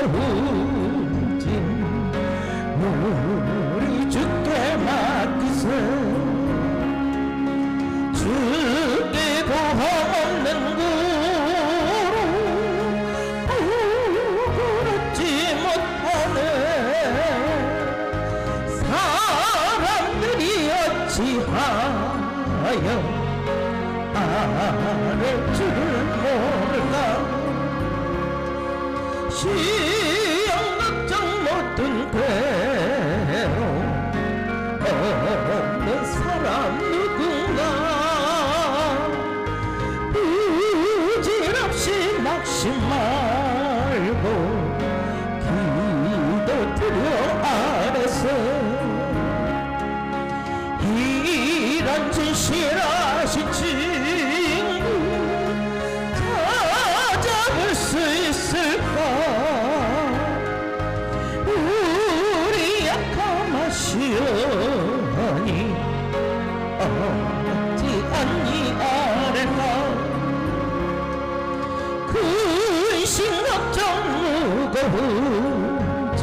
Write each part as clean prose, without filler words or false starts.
울진 우리 주께 맡기세 주께 고함 없는 구로 부끄럽지 못하네 사람들이 어찌하여 아를 줄을 모를까 시험 걱정 못든 괴로움 없는 사람 누군가 부질없이 낙심 말고 기도 드려 아래서 이런 진실하신 친구 찾아볼 수 있을까 우리 약함하시오니 어찌 않니 아래가 근심 걱정 무거운지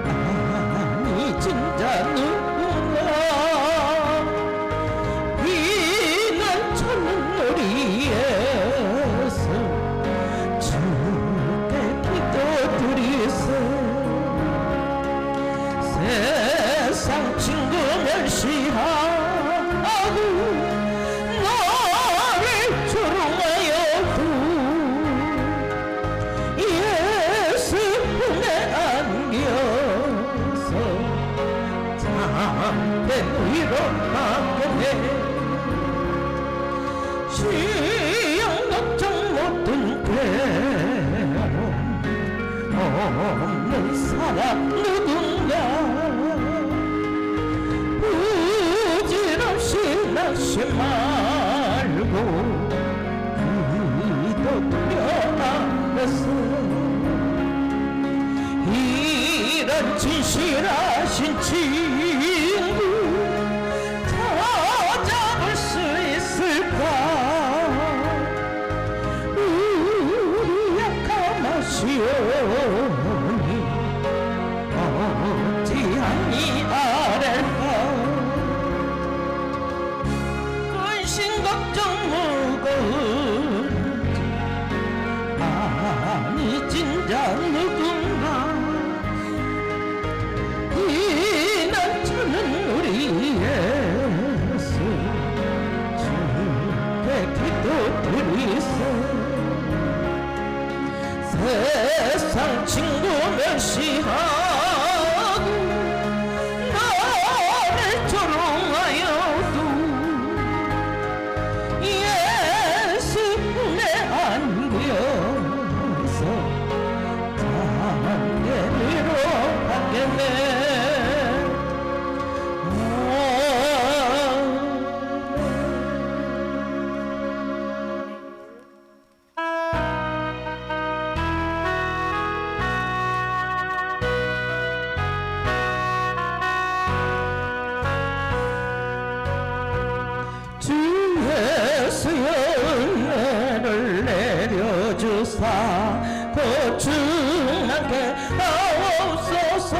아니 진짜 누구나 비난 찾는 우리에서 주께 기도드리세 세상 친구 멸시하고 너를 조롱하여도 예수 품에 안겨서 참된 위로 받겠네 시험 걱정 못든 괴로움 없는 사람 누군가 부질없이 낙심 말고 기도 드려 안에서 이런 진실하신 친구 찾아볼 수 있을까 우리 약함하시오니 어찌 않니 아랠까 근심 걱정 무거운지 아니 진짜 누군가 비난 찾는 우리 예수 주께 기도드리세 세상 친구 멸시하고 나를 조롱하여도 예수 품에 안겨서 참게 위로받겠네 주 예수여 은혜를 내려주사 고충하게 하옵소서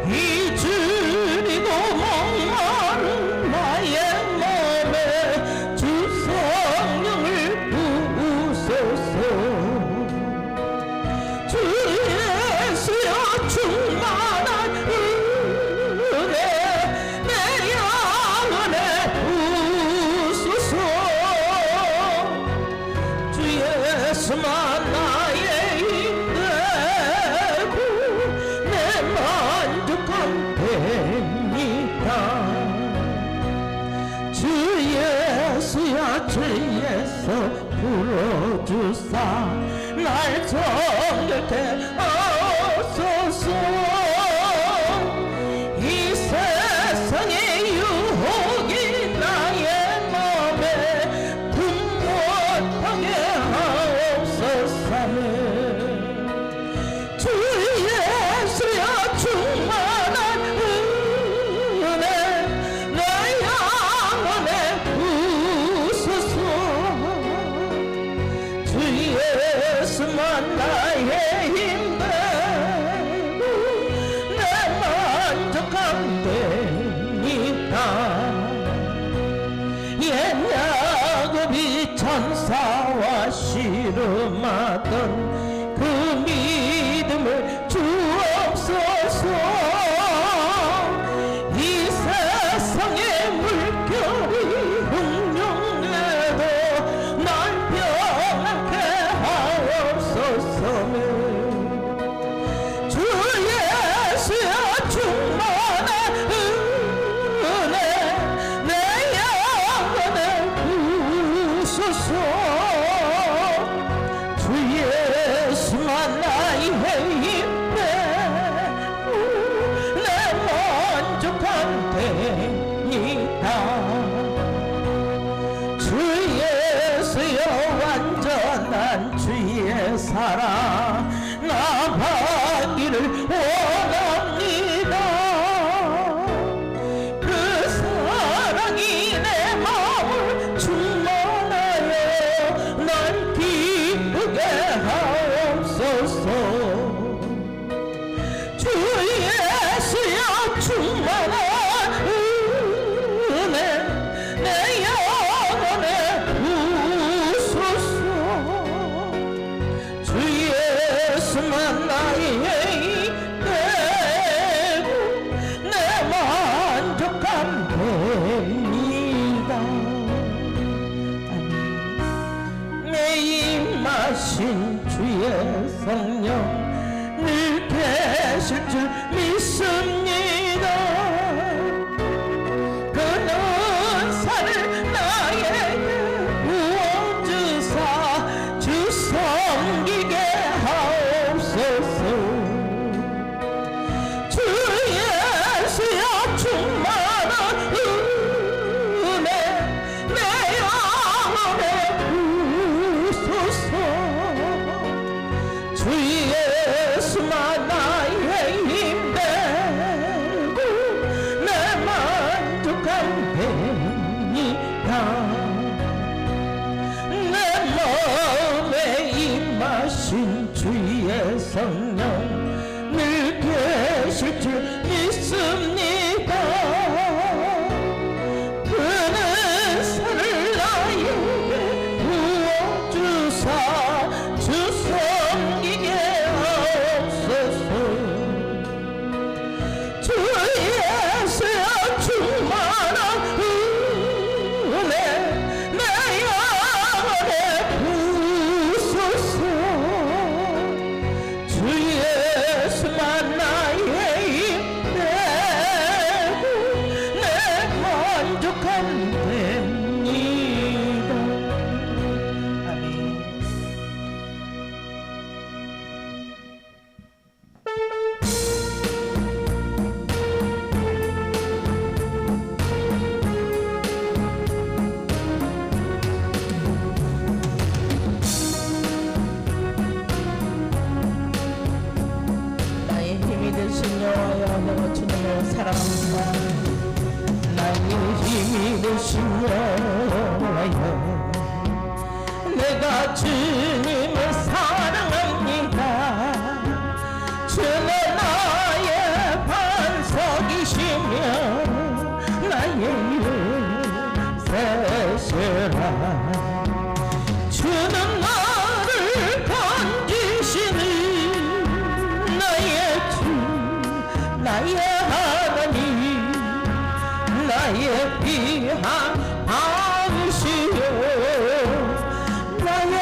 이주리고 목마른 나의 몸에 주 성령을 부으소서 주 예수여 충만한 은혜 내 영혼에 부으소서 주 예수만 나의 힘되고 내 만족함 됩니다 주 예수야 주 예수 불어주사 날 정결케 하소서 이 세상의 유혹이 나의 몸에 분못하게 하옵소서 주 예수여 충만한 은혜 내 영혼에 부으소서 주 주 예수만 나의 힘 되고 내 만족함 됩니다. 옛 야곱이 천사와 씨름하던 그 믿음을 주옵소서. 이 세상의 물결이 흉흉해도 날 평안케 하옵소서. 주 예수여 충만한 은혜 내 영혼을 부으소서. 주 예수만 나의 힘 되고 내 만족함 됩니다. 주 예수여 완전한 주의 사랑 나가기를 원합니다. 그 사랑이 내 마음을 충만하여 날 기쁘게 하옵소서. 주 예수여 충만한 은혜 내 영혼에 부으소서. 주 예수만 나의 힘 되고 내 만족함 됩니다. 아멘. 내 입마신 주의 성령 늘 계실 줄 믿습니다. 그 은사를 나에게 부어주사 주 섬기게 하옵소서. 주 예수여 충만한 은혜 내 영혼에 부으소서. 주 예수만 나의 힘 되고 내 만족함 됩니다. 내 마음에 임하신 주의 성령 늘 계실 줄 믿습니다. 그 은사를 나에게 부어주사 주 섬기게 하옵소서. 주 예수여 충만한 은혜 내 영혼에 부으소서. 주 예수만 나의 힘 되고 내 만족함 됩니다. 아멘. 나의 힘이 되신 여호와여 내가 주님을 사랑합니다. 나의 힘이 되신 여호와여 내가 주님을 사랑합니다. 주는 나의 반석이시며 나의 요새시라. 주는 나를 건지시는 나의 주 나의 하나님 나의 귀한 아버지여 나의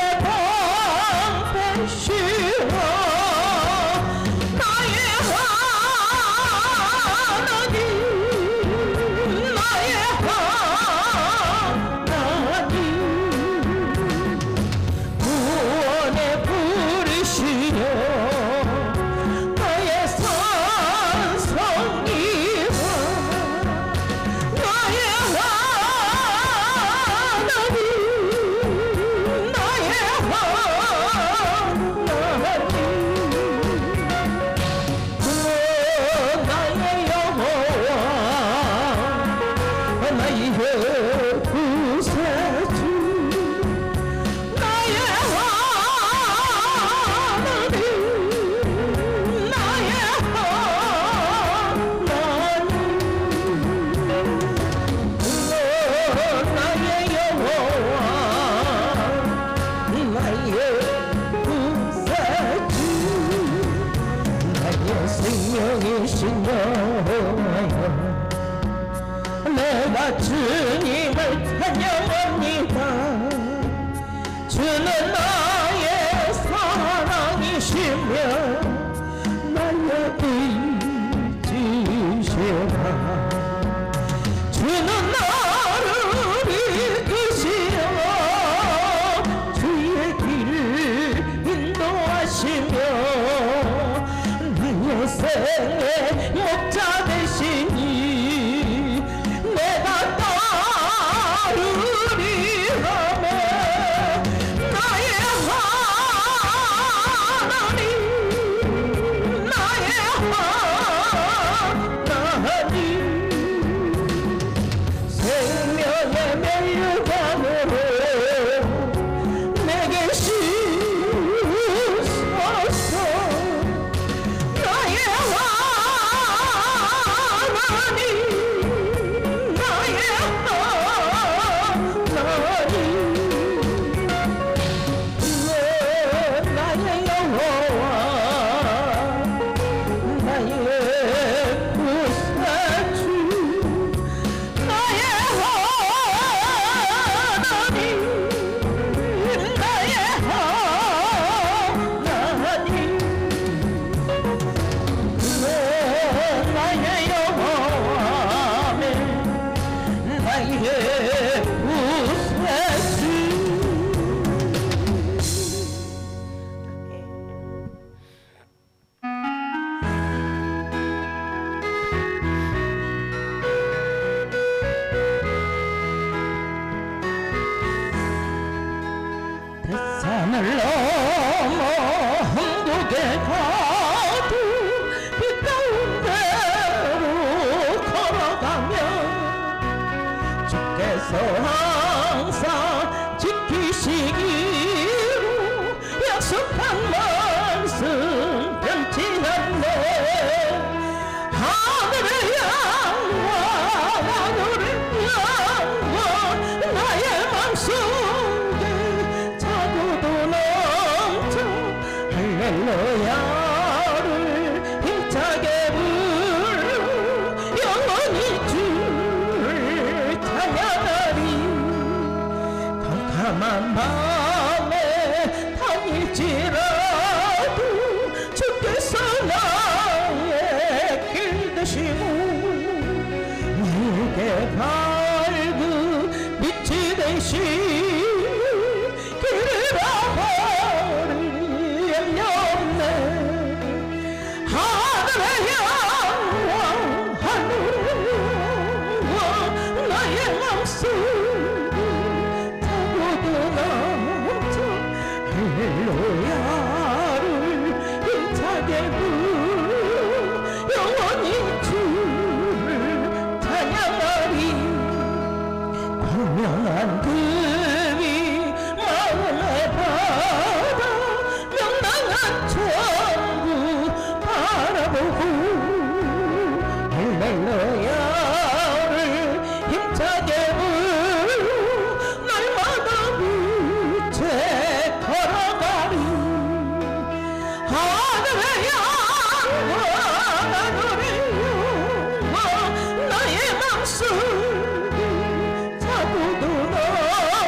구세주 나의 생명이신 여호와여 내가 주님을 찬양합니다. 주는 나의 사랑이시며 나의 의지시라. 주는 나를 이끄시어 주의 길을 인도하시며 나의 생의 목자 되시니 내가 따르리라며 나의 하나님 나의 하나님 생명의 멸류관으로 내게 씻어서 나의 하나님 나의 하나님 나의 여호와 나의 구세주 나의 하나님 나의 하나님 나의 여호와네 나의 구세주. 산을 넘어 한국에 가도 비 가운데로 걸어가면 주께서 항상 지키시기로 약속한 말씀 변치 않네. 하늘의 양과 하늘의 양과 나의 맘속에 자고도 넘쳐 할렐루야를 힘차게 부르 영원히 주를 찬양하리. 캄캄한 밤에 다닐지라도 주께서 나의 길 되시고 내게 밝은 빛이 되시니 길을 아버리 염려없네. 하늘의 양왕 하늘의 양왕 나의 맘속에 타고도 넘쳐 할렐루야를 힘차게 부르 영원히 주를 찬양하리. 광명한 금이 마음에 받아 명랑한 천국 바라보고 할렐루야를 힘차게 부르 날마다 빛에 걸어가리. 하늘의 양과 하늘의 양과 나의 맘속에 자고도 넘쳐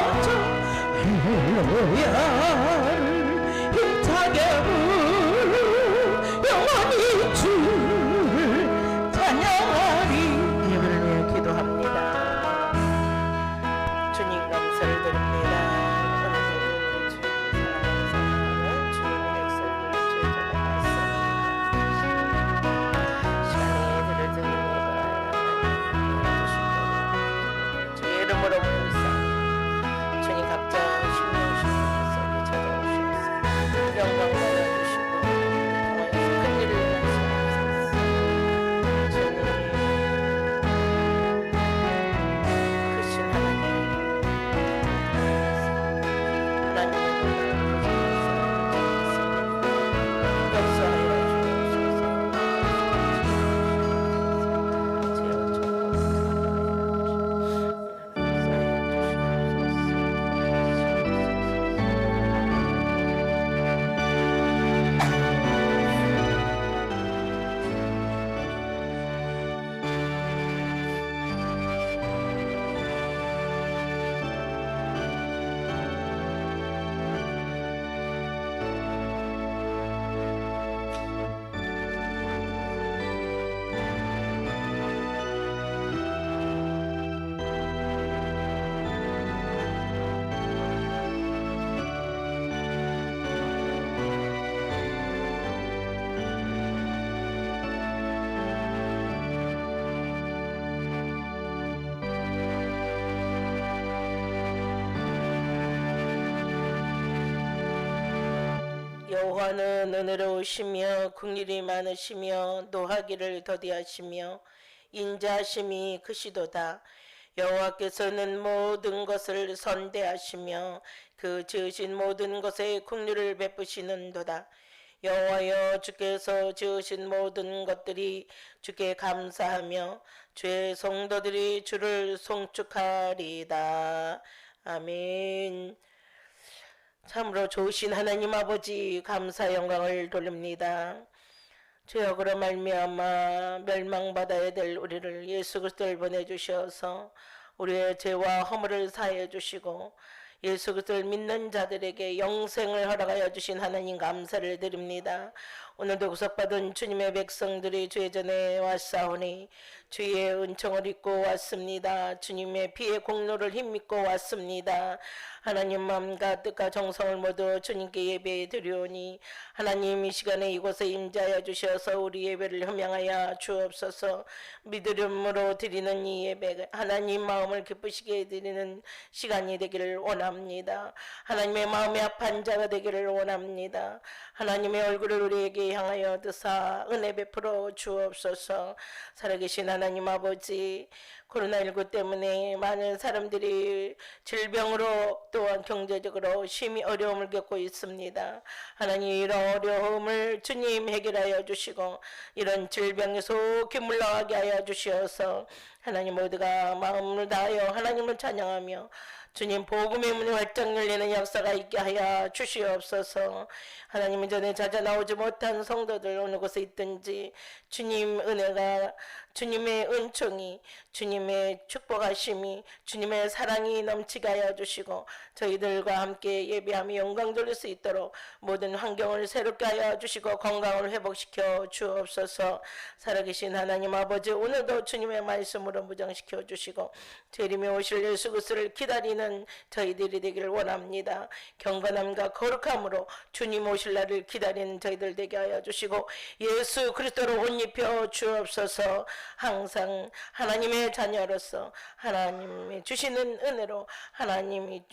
여호와는 은혜로우시며 긍휼이 많으시며 노하기를 더디하시며 인자하심이 크시도다. 여호와께서는 모든 것을 선대하시며 그 지으신 모든 것에 긍휼을 베푸시는도다. 여호와여, 주께서 지으신 모든 것들이 주께 감사하며 주의 성도들이 주를 송축하리이다. 아멘. 참으로 좋으신 하나님 아버지, 감사 영광을 돌립니다. 죄악으로 말미암아 멸망받아야 될 우리를 예수 그리스도를 보내주셔서 우리의 죄와 허물을 사하여 주시고 예수 그리스도를 믿는 자들에게 영생을 허락하여 주신 하나님 감사를 드립니다. 오늘도 구속받은 주님의 백성들이 주의 전에 왔사오니 주의 은총을 입고 왔습니다. 주님의 피의 공로를 힘입고 왔습니다. 하나님 마음과 뜻과 정성을 모두 주님께 예배해 드리오니 하나님 이 시간에 이곳에 임재하여 주셔서 우리 예배를 흠양하여 주옵소서. 믿음으로 드리는 이 예배 하나님 마음을 기쁘시게 드리는 시간이 되기를 원합니다. 하나님의 마음에 합한 자가 되기를 원합니다. 하나님의 얼굴을 우리에게 향하여 드사 은혜 베풀어 주옵소서. 살아계신 하나님 아버지, 코로나19 때문에 많은 사람들이 질병으로 또한 경제적으로 심히 어려움을 겪고 있습니다. 하나님, 이런 어려움을 주님 해결하여 주시고 이런 질병에서 속히 물러가게 하여 주시어서 하나님 모두가 마음을 다하여 하나님을 찬양하며 주님 복음의 문이 활짝 열리는 역사가 있게 하여 주시옵소서. 하나님, 전에 찾아 나오지 못한 성도들 어느 곳에 있든지 주님 은혜가, 주님의 은총이, 주님의 축복하심이, 주님의 사랑이 넘치게 하여 주시고 저희들과 함께 예배하며 영광 돌릴 수 있도록 모든 환경을 새롭게 하여 주시고 건강을 회복시켜 주옵소서. 살아계신 하나님 아버지, 오늘도 주님의 말씀으로 무장시켜 주시고 재림에 오실 예수 그리스도를 기다리는 저희들이 되기를 원합니다. 경건함과 거룩함으로 주님 오실 날을 기다리는 저희들 되게 하여 주시고 예수 그리스도로 옷 입혀 주옵소서. 항상 하나님의 자녀로서 하나님이 주시는 은혜로 하나님이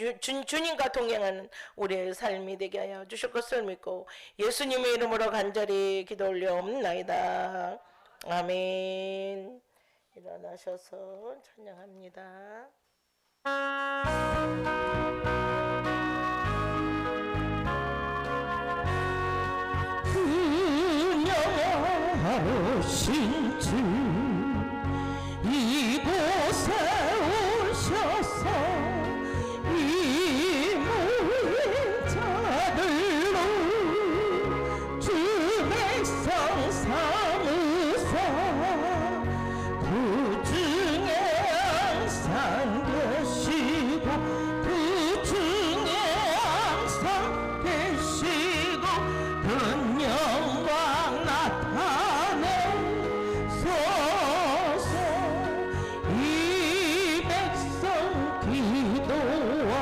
주님과 동행하는 우리의 삶이 되게 하여 주실 것을 믿고 예수님의 이름으로 간절히 기도 올려옵나이다. 아멘. 일어나셔서 찬양합니다. 그녀하신 주 이곳에 오셔서 이 모인 자들로 주 백성 삼으사 그 중에 항상 계시고 그 중에 항상 계시고 그 영광 나타내소서. 이 백성 기도와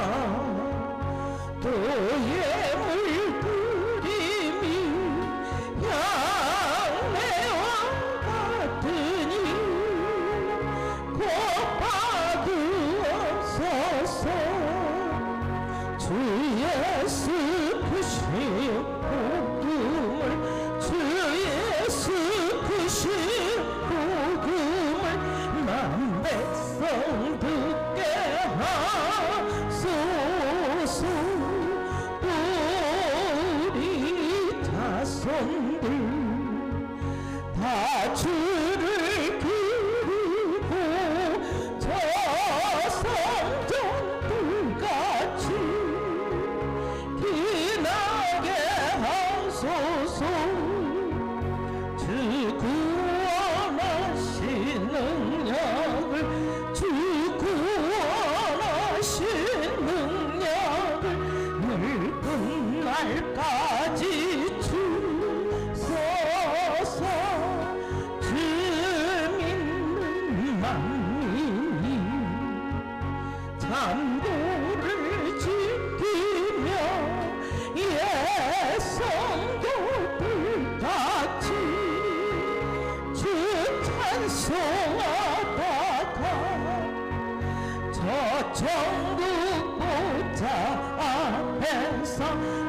또의 물들임이 향내와 같으니 곧 받으옵소서. 주 예수 크신 복음을, 주 예수 크신 복음을 만 백성 듣게 하소서. 또 우리 자손들 다 주를 기리고 저 성전들 같이 빛나게 하소서. 주 구원하신 능력을, 주 구원하신 능력을 늙은 날까지 주소서. 주 믿는 만민이 참고를 지키며 예성도들 같이 주 찬송하다가 저 천국 보좌 앞에서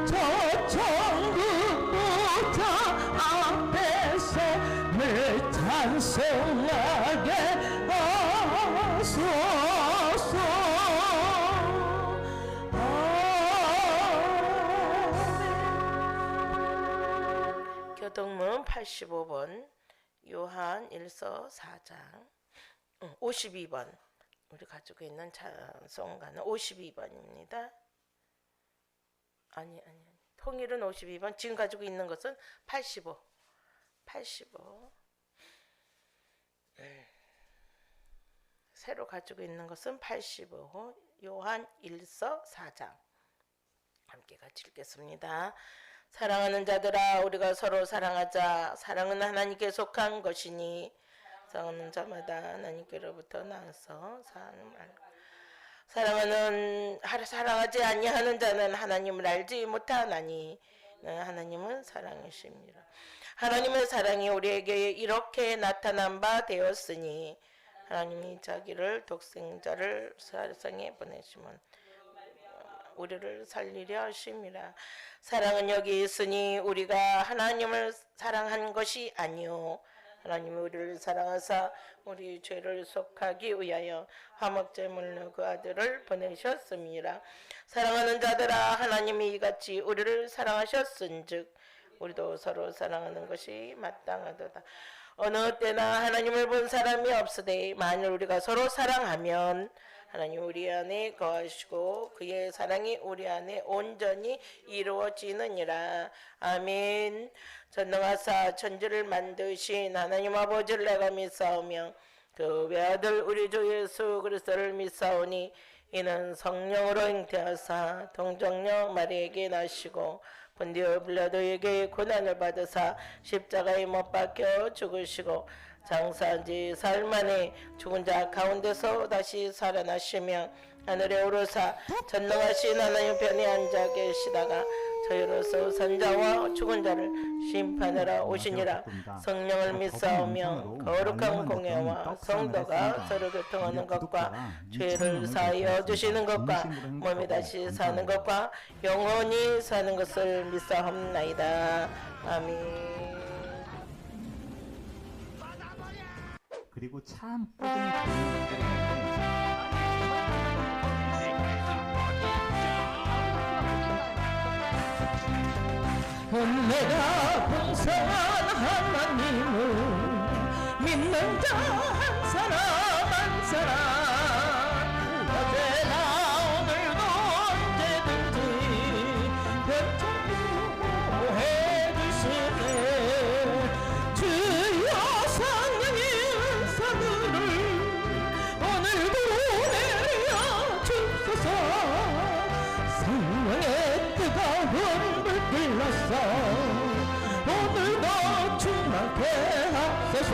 저 천국 찬송하게 하소서. 교동문 85번 요한 1서 4장 52번 우리 가지고 있는 찬송가는 52번입니다. 아니 통일은 52번, 지금 가지고 있는 것은 85 새로 가지고 있는 것은 85 요한 1서 4장 함께 같이 읽겠습니다. 사랑하는 자들아, 우리가 서로 사랑하자. 사랑은 하나님께 속한 것이니 사랑하는 자마다 하나님께로부터 나서 사랑하지 아니하는 자는 하나님을 알지 못하나니 하나님은 사랑이십니다. 하나님의 사랑이 우리에게 이렇게 나타난 바 되었으니 하나님이 자기를 독생자를 세상에 보내시면 우리를 살리려 하심이라. 사랑은 여기 있으니 우리가 하나님을 사랑한 것이 아니요 하나님이 우리를 사랑하사 우리 죄를 속하기 위하여 화목제물로 그 아들을 보내셨습니다. 사랑하는 자들아, 하나님이 이같이 우리를 사랑하셨은즉 우리도 서로 사랑하는 것이 마땅하도다. 어느 때나 하나님을 본 사람이 없으되 만일 우리가 서로 사랑하면 하나님 우리 안에 거하시고 그의 사랑이 우리 안에 온전히 이루어지느니라. 아멘. 전능하사 천지를 만드신 하나님 아버지를 내가 믿사오며 그 외아들 우리 주 예수 그리스도를 믿사오니 이는 성령으로 잉태하사 동정녀 마리에게 나시고 본디오 빌라도에게 고난을 받으사 십자가에 못 박혀 죽으시고 장사한 지 사흘 만에 죽은 자 가운데서 다시 살아나시며 하늘에 오르사 전능하신 하나님 편에 앉아 계시다가 저희로서 산자와 죽은 자를 심판하러 오시니라. 성령을 믿사오며 거룩한 공예와 성도가 서로 교통하는 것과 죄를 사하여 주시는 것과 몸이 다시 사는 것과 영원히 사는 것을 믿사옵나이다. 아멘. 그리고 참 꾸준히 내가 봉사한 하나님을 믿는 자 한 사람 한 사람 어제나 오늘도 언제든지 변천구해 주시네. 주여 성령의 은사들을 오늘도 내려 주소서. 성령의 뜨거운 불 불렀어. 오늘도 충만케 하소서.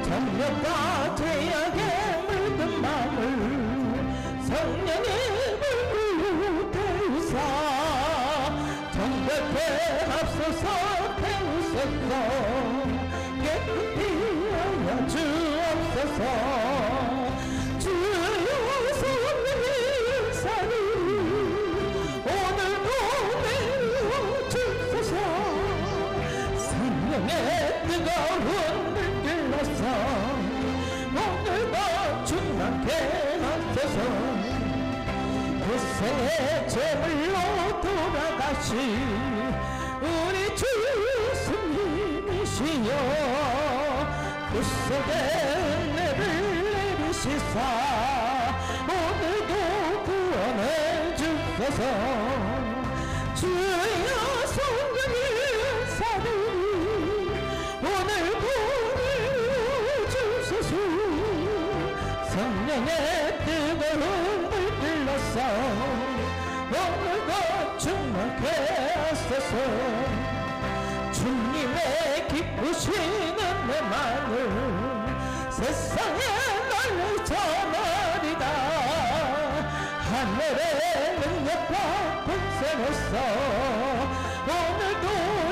정력과 죄악에 물든 마음을 성령의 불로 태우사 정결케 하소서. 태우소서. 깨끗이 하여 주옵소서. 주여 성령의 은사를 오늘도 내려 주소서. 성령의 뜨거운 불 길러서 오늘도 충만케 하소서. 그 생의 제물로 돌아가신 우리 주 예수님이시여 그 속에 은혜를 내리시사 오늘도 구원해 주소서. 주여 성령의 은사들이 오늘도 내려주소서. 성령의 뜨거운 불 불러서 오늘도 충만케 하소서. 주님의 기쁘시는 내마음을 세상에 널리 전하리다. 하늘의 능력과 권세로서 오늘도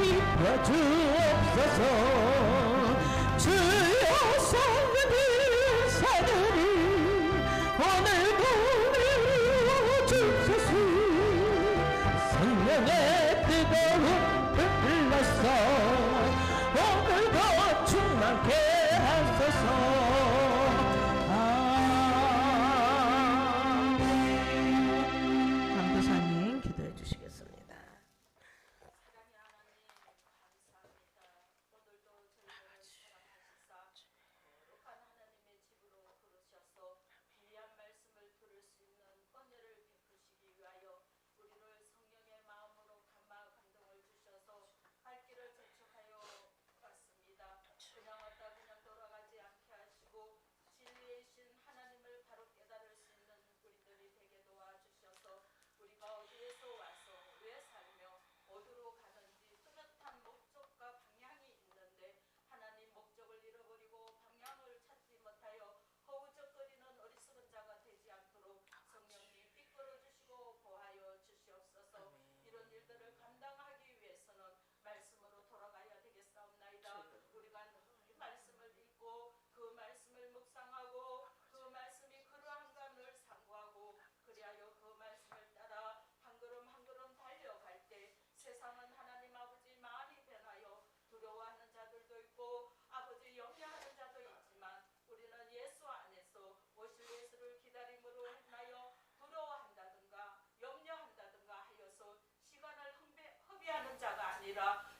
입혀주옵소서. 주여 성령의 은사들이 오늘도 내려주소서. 성령의 뜨거운 불 불러서 오늘도 충만 남게 하소서. 남도사님 기도해 주시겠습니다.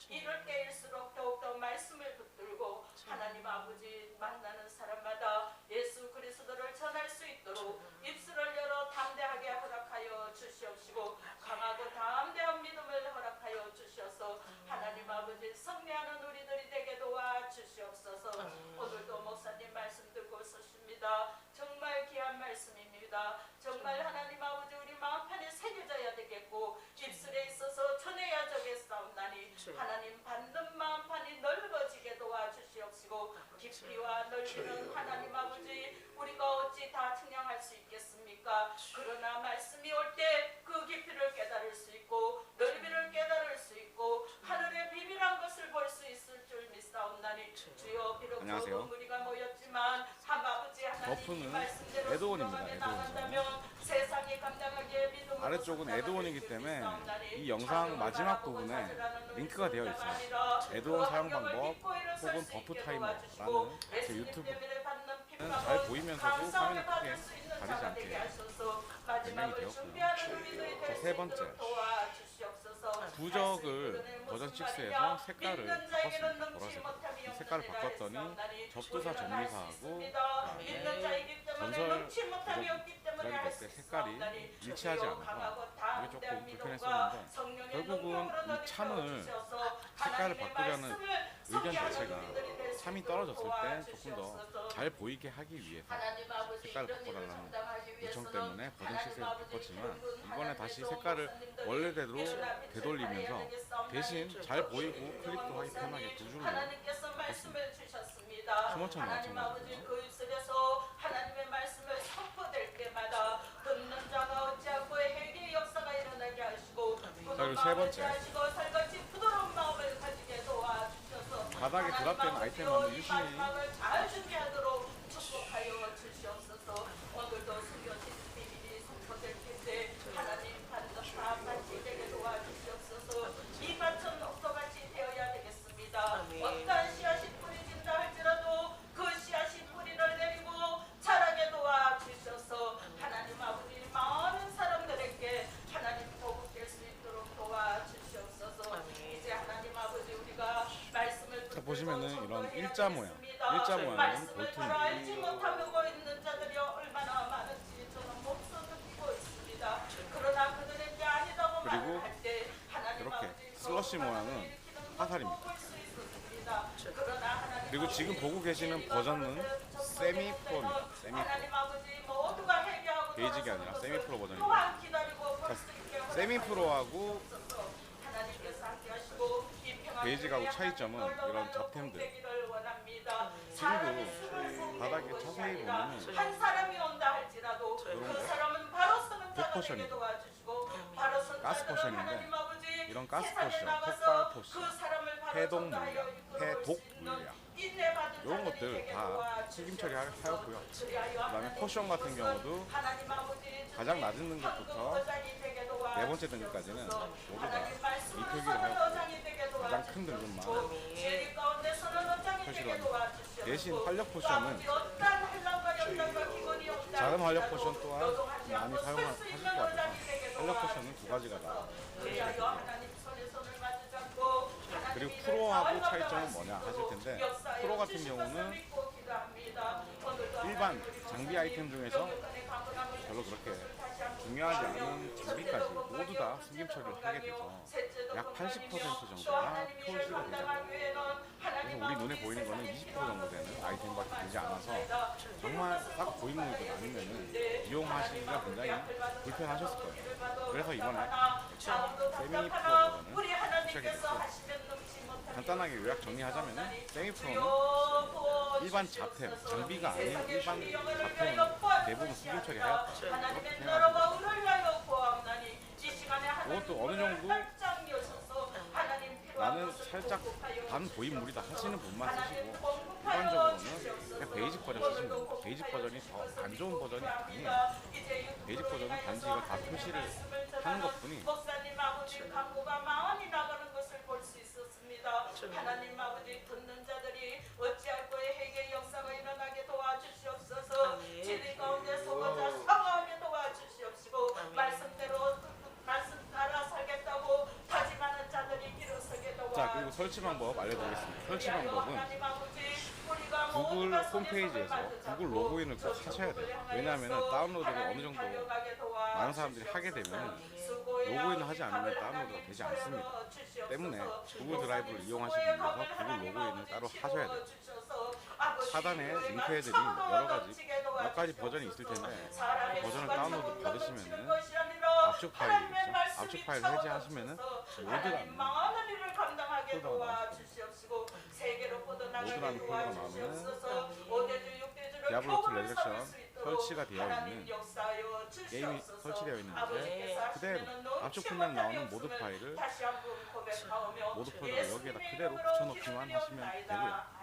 이럴 때일수록 더욱더 말씀을 붙들고 하나님 아버지 만나는 사람마다 예수 그리스도를 전할 수 있도록 입술을 열어 담대하게 허락하여 주시옵시고 강하고 담대한 믿음을 허락하여 주시옵소서. 하나님 아버지 성례하는 우리들이 되게 도와 주시옵소서. 오늘도 목사님 말씀 듣고 서십니다. 정말 귀한 말씀입니다. 정말 하나님 아버지 우리 마음판에 새겨져야 되겠고 입술에 있어서 전해야 되겠사옵나니 하나님 받는 마음판이 넓어지게 도와주시옵시고 깊이와 넓이는 하나님 아버지 우리가 어찌 다 측량할 수 있겠습니까? 그러나 말씀이 올 때 그 깊이를 깨달을 수 있고 넓이를 깨달을 수 있고 하늘의 비밀한 것을 볼 수 있을 줄 믿사옵나니 주여 비록 적은 무리가 모였지만 아버지 하나님 이 말씀대로 에드온입니다. 나간다면 세상이 감당하기에 믿음으로 아래쪽은 에드온이기 때문에 이 영상 마지막 부분에 링크가 되어 있어요. 에드온 사용 방법 혹은 버프 타이머라는 제 유튜브는 잘 보이면서도 화면이 크게 가리지 않게 변경이 되었고요. 세 번째, 부적을 버전 6에서 색깔을 바꿨습니다. 보라색. 이 색깔을 바꿨더니 접두사 정리사하고 그다음에 전설 부적이 될 때 색깔이 일치하지 않아서 이게 조금 불편했었는데 결국은 이 참을 색깔을 바꾸려는 의견 자체가 참이 떨어졌을 때 조금 더 잘 보이게 하기 위해서 색깔을 바꿔달라는 요청 때문에 버전 6에서 바꿨지만 이번에 다시 색깔을 원래대로 되돌리면서 대신 잘 보이고 클릭도 하기 편하게 두 줄로 바꿨습니다. 수모창도 마찬가지고요. 그 입술에서 하나님의 말씀을 선포될 때마다 듣는 자가 어찌하고 회개의 역사가 일어나게 하시고 자, 그리고 세 번째, 살같이 부드러운 마음을 가지게 도와주셔서 바닥에 드랍된 아이템을 유심히 잘 준비하도록 축복하여 주시옵소서. 오늘도 숨겨진 비밀이 선포될 텐데 하나님 받는 다 같이 되게 도와주시옵소서. 이 밭은 옥토같이 되어야 되겠습니다. 어떠한 씨앗이 뿌려진다 할지라도 그 씨앗이 뿌리를 내리고 자라게 도와주셔서 하나님 아버지 많은 사람들에게 하나님 보복될 수 있도록 도와주시옵소서. 이제 하나님 아버지 우리가 말씀을 자, 보시면은 이런 일자 모양은 볼트입니다. 알지 못하고 있는 자들이 얼마나 많은지 저는 몸소 느끼고 있습니다. 그러나 그들에게 아니다고 그리고 말할 때 하나님 이렇게 아버지 슬러시 모양은 화살입니다. 볼 수 있었습니다. 그러나 하나님 그리고 지금 보고 계시는 버전은 세미 프로입니다. 세미 프로. 하나님 아버지 모두가 회개하고 베이직이 아니라 세미 프로 버전입니다. 또한 기다리고 볼 수 있게 세미 프로하고 하나님께서 함께하시고 이 평안을 베이직하고 차이점은 이런 잡템들. 되기를 원합니다. 지금도 바닥에 자세히 보면은 한 사람이 온다 할지라도 그 이런 거? 사람은 바로 서는 자가 포션이. 되게 도와주시고 바로 서는 가스 자들은 포션인데 하나님 아버지 이런 가스 세상에 포션, 나가서 폭발 포션, 그 사람을 바로 해독 전도하여 물량, 이끌어올 해독 수 있는 물량 인내받은 이런 자들이 것들 되게 다 도와주시옵소서. 책임 처리하였고요. 그리하여 그다음에 하나님 포션 같은 경우도 하나님 아버지 가장 낮은 등급부터 네 번째 등급까지는 모두 다 이 표기를 하였고 가장 큰 등급만 표시를 합니다. 대신 활력 포션은 작은 활력 포션 또한 많이 사용하실 것 같아서 활력 포션은 두 가지가 다. 그리고 프로하고 차이점은 뭐냐 하실 텐데, 프로 같은 경우는 일반 장비 아이템 중에서 별로 그렇게 중요하지 않은 장비까지 모두 다 숨김 처리를 하게 돼서 약 80% 정도가 표시가 되잖아요. 그래서 우리 눈에 보이는 거는 20% 정도 되는 아이템밖에 되지 않아서 정말 딱 고인물들 아니면은 이용하시기가 굉장히 불편하셨을 거예요. 그래서 이번에 세미 프로는 시작이 됐고, 간단하게 요약 정리하자면은 세미 프로는 일반 자템, 장비가 아닌 일반 자템은 대부분 숨김 처리하였다, 그렇게 생각하시면 그것도 어느 정도 나는 살짝 반 고인물이다 하시는 분만 쓰시고, 일반적으로는 그냥 베이직 버전 쓰시면 됩니다. 베이직 버전이 더 안 좋은 버전이 아니에요. 베이직 버전은 단지 이걸 다 표시를 하는 것뿐이. 하나님 아버지, 듣는 자들이 어찌할 거에 회개의 역사가 일어나게 도와주시옵소서. 진리 가운데 서고자 사과하게 도와주시옵시고, 말씀대로 말씀 따라 살겠다고 다짐하는 자들이 일어서게 도와주시옵소서. 자, 그리고 설치 방법 알려드리겠습니다. 설치 방법은 구글 홈페이지에서 구글 로그인을 꼭 하셔야 돼요. 왜냐하면 다운로드를 어느 정도 많은 사람들이 하게 되면 로그인을 하지 않으면 다운로드가 되지 않습니다. 때문에 구글 드라이브를 이용하시기 위해서 구글 로그인을 따로 하셔야 돼요. 하단에 링크해드린 몇 가지 버전이 있을 텐데, 그 버전을 다운로드 받으시면은 압축 파일이겠죠. 압축 파일을 해제하시면은 모드라는 폴더가 모드라는 폴더가 나오면 디아블로2 레저렉션 설치가 되어 있는 게임이 설치되어 있는데, 그대로 압축 화면에 나오는 모드 파일을 모드 폴더를 여기에다 그대로 붙여넣기만 하시면 되고요.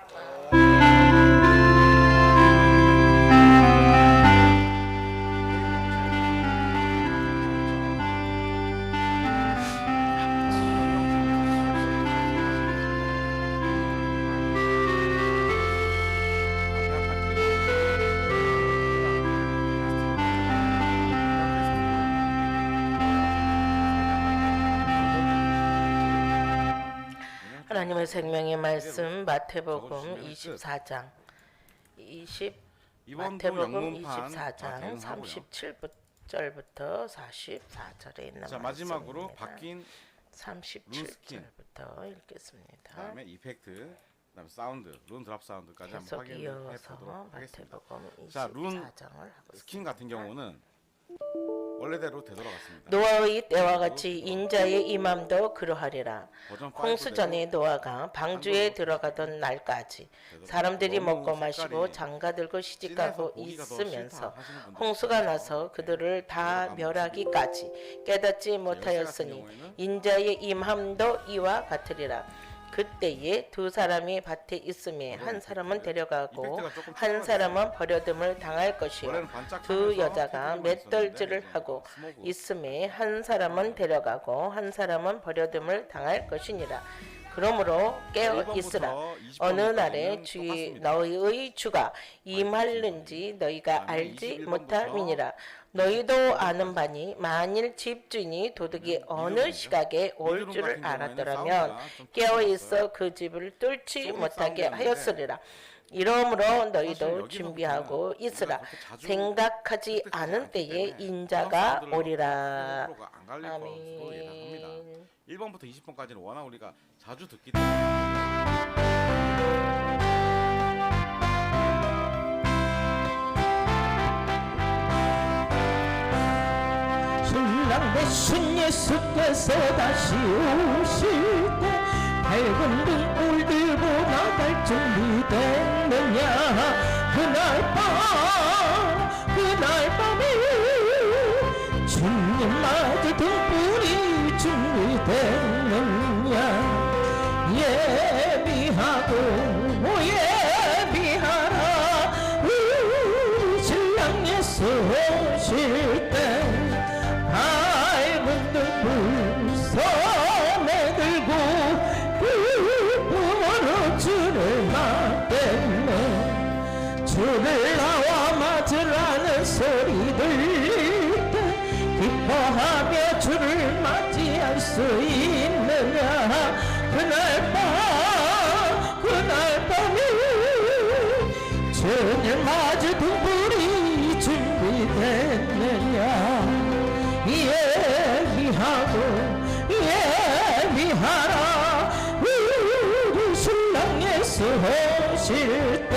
하나님의 생명의 말씀 마태복음 24장 마태복음 영문판 24장 대응하고요. 37절부터 44절에 있는 자, 마지막으로 말씀입니다. 바뀐 37절부터 읽겠습니다. 그다음에 이펙트, 그다음에 사운드, 룬 드랍 사운드까지 한번 계속 확인해 이어서 보도록 하겠습니다. 마태복음 자, 룬 24장을 하고 스킨 있습니다. 같은 경우는 원래대로 되돌아갔습니다. 노아의 때와 같이 인자의 임함도 그러하리라. 버전 홍수전에 노아가 방주에 들어가던 날까지 사람들이 먹고 마시고 장가들고 시집가고 있으면서 홍수가 나서 그들을 다 멸하기까지 깨닫지 못하였으니 인자의 임함도 이와 같으리라. 그때에 두 사람이 밭에 있음에 한 사람은 데려가고 한 사람은 버려둠을 당할 것이요, 두 여자가 맷돌질을 하고 있음에 한 사람은 데려가고 한 사람은 버려둠을 당할 것이니라. 그러므로 깨어 있으라. 어느 날에 너희의 주가 임할는지 너희가 알지 못함이니라. 너희도 아는 바니 만일 집주인이 도둑이 어느 시각에 올 줄을 알았더라면 깨어 있어 그 집을 뚫지 못하게 하였으리라. 이러므로 너희도 준비하고 있으라. 생각하지 않은 때에 인자가 오리라. 아멘. 1번부터 20번까지는 워낙 우리가 자주 듣기 때문에 신랑 되신 예수께서 다시 오실 때 밝은 등불 들고 나갈 준비됐느냐. 그날 밤에 주님 맞을 등불이 준비됐느냐. 예비하라. 우리 신랑 예수 오실 때 밝은 등불 손에 들고 기쁨으로 주를 맞겠네. 있느냐 그날 밤에 저녁 맞을 등불이 준비됐느냐 예비하고 예비하라 우리 신랑에서 오실 때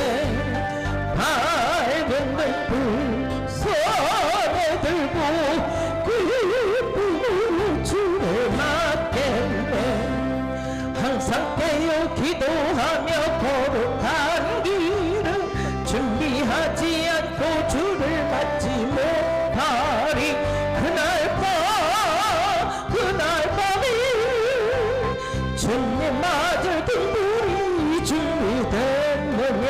밝은 등불 손에 들고 기쁨으로 주를 맞겠네 항상 깨어 기도하며 거룩한 길을 준비하지 않고 주를 맞지 못하리 그날 밤에 주님 맞을 등불이 준비됐느냐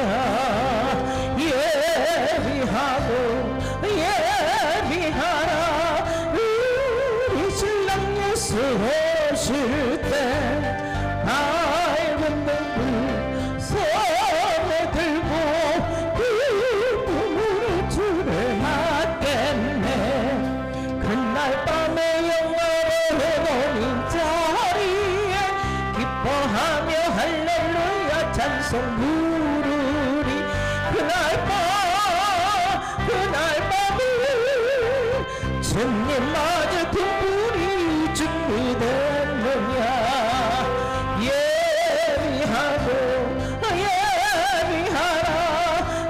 예비하고 예비하라 우리 신랑 예수 오실 때 밝은 등불 손에 들고 기쁨으로 주를 맞겠네 그날 밤에 영광의 자리에 기뻐하며 할렐루야 찬송 부르리 그날 밤에 주님 맞을 등불이 준비됐느냐 예비하고 예비하라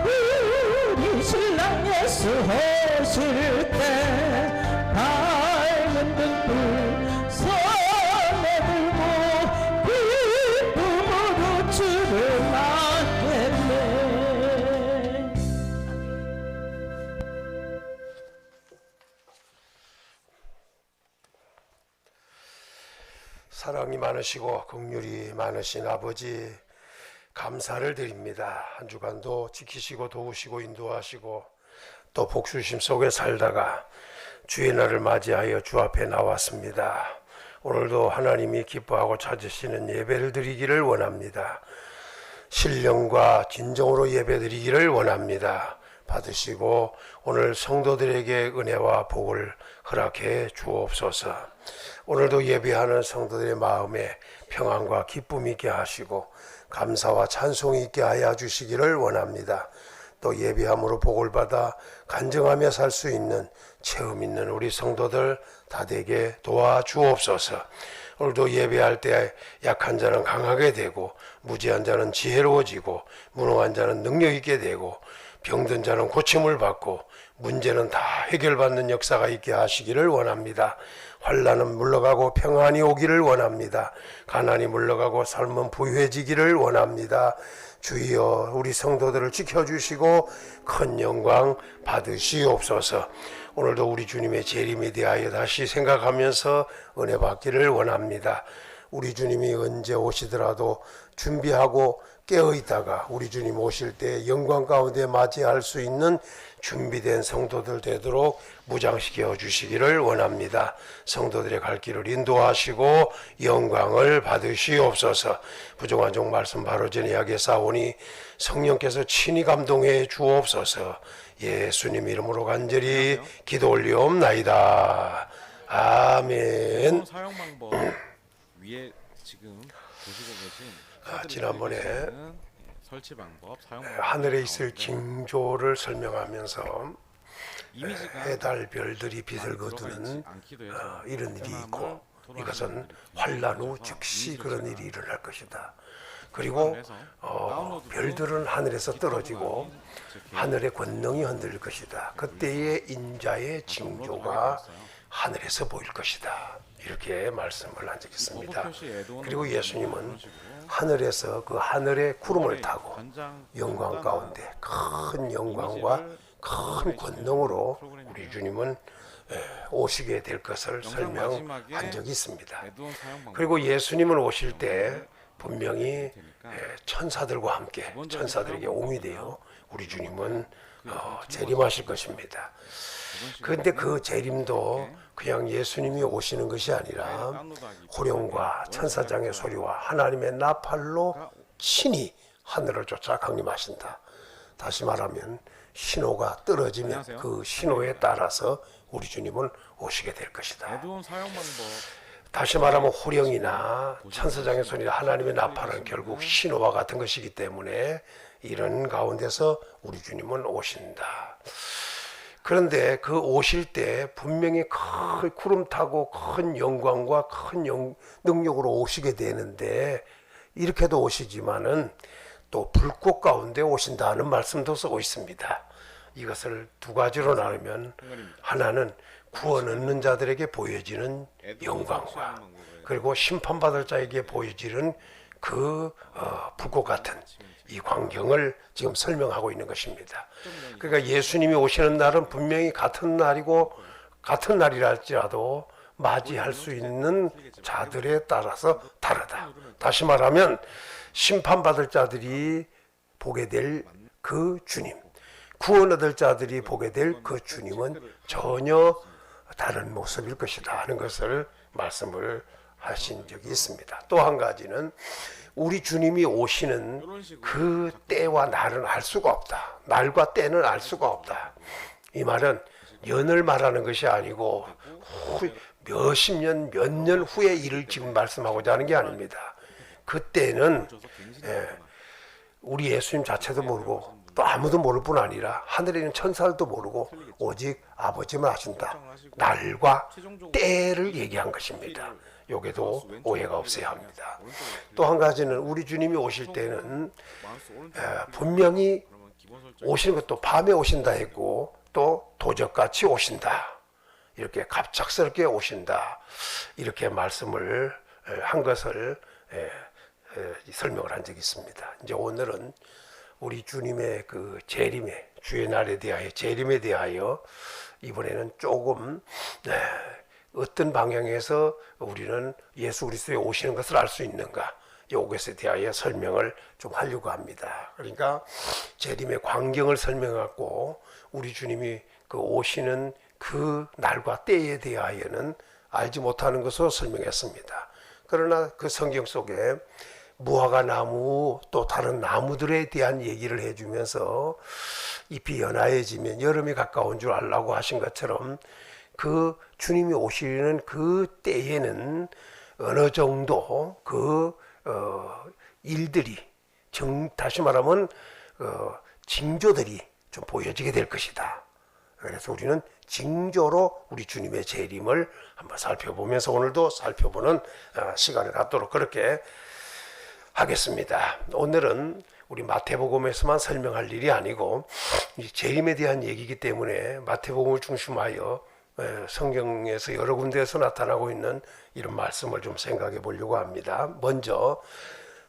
우리 신랑 예수 오실 때 밝은 등불 손에 들고 기쁨으로 주를 맞겠네 사랑이 많으시고 긍휼이 많으신 아버지 감사를 드립니다. 한 주간도 지키시고 도우시고 인도하시고 또 복수심 속에 살다가 주의 날을 맞이하여 주 앞에 나왔습니다. 오늘도 하나님이 기뻐하고 찾으시는 예배를 드리기를 원합니다. 신령과 진정으로 예배 드리기를 원합니다. 받으시고 오늘 성도들에게 은혜와 복을 허락해 주옵소서. 오늘도 예배하는 성도들의 마음에 평안과 기쁨이 있게 하시고 감사와 찬송이 있게 하여 주시기를 원합니다. 또 예배함으로 복을 받아 간증하며 살 수 있는 체험 있는 우리 성도들 다 되게 도와주옵소서. 오늘도 예배할 때 약한 자는 강하게 되고 무지한 자는 지혜로워지고 무능한 자는 능력 있게 되고 병든 자는 고침을 받고 문제는 다 해결받는 역사가 있게 하시기를 원합니다. 환난은 물러가고 평안이 오기를 원합니다. 가난이 물러가고 삶은 부유해지기를 원합니다. 주여 우리 성도들을 지켜주시고 큰 영광 받으시옵소서. 오늘도 우리 주님의 재림에 대하여 다시 생각하면서 은혜 받기를 원합니다. 우리 주님이 언제 오시더라도 준비하고 깨어있다가 우리 주님 오실 때 영광 가운데 맞이할 수 있는 준비된 성도들 되도록 무장시켜 주시기를 원합니다. 성도들의 갈 길을 인도하시고 영광을 받으시옵소서. 부족한 종 말씀 바로 전해하게 싸우니 성령께서 친히 감동해 주옵소서. 예수님 이름으로 간절히 기도 올리옵나이다. 아멘. 사용 방법 위에 지금 보시고 계신 지난번에 설치 방법, 사용 방법 하늘에 있을 징조를 설명하면서 이미지가 해달 별들이 빛을 거두는 이런 일이 있고 이것은 환난 후 즉시 그런 일이 일어날 것이다. 그리고 별들은 하늘에서 떨어지고 하늘의 권능이 흔들릴 것이다. 그때의 인자의 징조가 하늘에서 보일 것이다. 이렇게 말씀을 한 적이 있습니다. 그리고 예수님은 하늘에서 그 하늘의 구름을 타고 영광 가운데 큰 영광과 큰 권능으로 우리 주님은 오시게 될 것을 설명한 적이 있습니다. 그리고 예수님은 오실 때 분명히 천사들과 함께 천사들에게 옹이 되어 우리 주님은 재림하실 것입니다. 그런데 그 재림도 그냥 예수님이 오시는 것이 아니라 호령과 천사장의 소리와 하나님의 나팔로 친히 하늘을 쫓아 강림하신다. 다시 말하면 신호가 떨어지면 그 신호에 따라서 우리 주님은 오시게 될 것이다. 다시 말하면 호령이나 천사장의 손이나 하나님의 나팔은 결국 신호와 같은 것이기 때문에 이런 가운데서 우리 주님은 오신다. 그런데 그 오실 때 분명히 큰 구름 타고 큰 영광과 큰 능력으로 오시게 되는데, 이렇게도 오시지만은 또 불꽃 가운데 오신다는 말씀도 쓰고 있습니다. 이것을 두 가지로 나누면, 하나는 구원 얻는 자들에게 보여지는 영광과, 그리고 심판받을 자에게 보여지는 그 불꽃 같은 이 광경을 지금 설명하고 있는 것입니다. 그러니까 예수님이 오시는 날은 분명히 같은 날이고 같은 날이라 할지라도 맞이할 수 있는 자들에 따라서 다르다. 다시 말하면 심판받을 자들이 보게 될 그 주님, 구원 얻을 자들이 보게 될 그 주님은 전혀 다른 모습일 것이다 하는 것을 말씀을 하신 적이 있습니다. 또 한 가지는 우리 주님이 오시는 그 때와 날은 알 수가 없다. 날과 때는 알 수가 없다. 이 말은 연을 말하는 것이 아니고 몇십 년, 몇 년 후의 일을 지금 말씀하고자 하는 게 아닙니다. 그때는 우리 예수님 자체도 모르고 또 아무도 모를 뿐 아니라 하늘에 있는 천사들도 모르고 오직 아버지만 아신다. 날과 때를 얘기한 것입니다. 여기도 오해가 없어야 합니다. 또 한 가지는 우리 주님이 오실 때는 분명히 오시는 것도 밤에 오신다 했고, 또 도적같이 오신다, 이렇게 갑작스럽게 오신다, 이렇게 말씀을 한 것을 설명을 한 적이 있습니다. 이제 오늘은 우리 주님의 그 재림의 주의 날에 대하여, 재림에 대하여 이번에는 조금 어떤 방향에서 우리는 예수 그리스도에 오시는 것을 알 수 있는가, 이것에 대하여 설명을 좀 하려고 합니다. 그러니까 재림의 광경을 설명하고 우리 주님이 그 오시는 그 날과 때에 대하여는 알지 못하는 것으로 설명했습니다. 그러나 그 성경 속에 무화과 나무 또 다른 나무들에 대한 얘기를 해주면서 잎이 연하해지면 여름이 가까운 줄 알라고 하신 것처럼, 그 주님이 오시는 그 때에는 어느 정도 그 일들이, 다시 말하면 징조들이 좀 보여지게 될 것이다. 그래서 우리는 징조로 우리 주님의 재림을 한번 살펴보면서 오늘도 살펴보는 시간을 갖도록 그렇게 하겠습니다. 오늘은 우리 마태복음에서만 설명할 일이 아니고 재림에 대한 얘기이기 때문에 마태복음을 중심하여 성경에서 여러 군데에서 나타나고 있는 이런 말씀을 좀 생각해 보려고 합니다. 먼저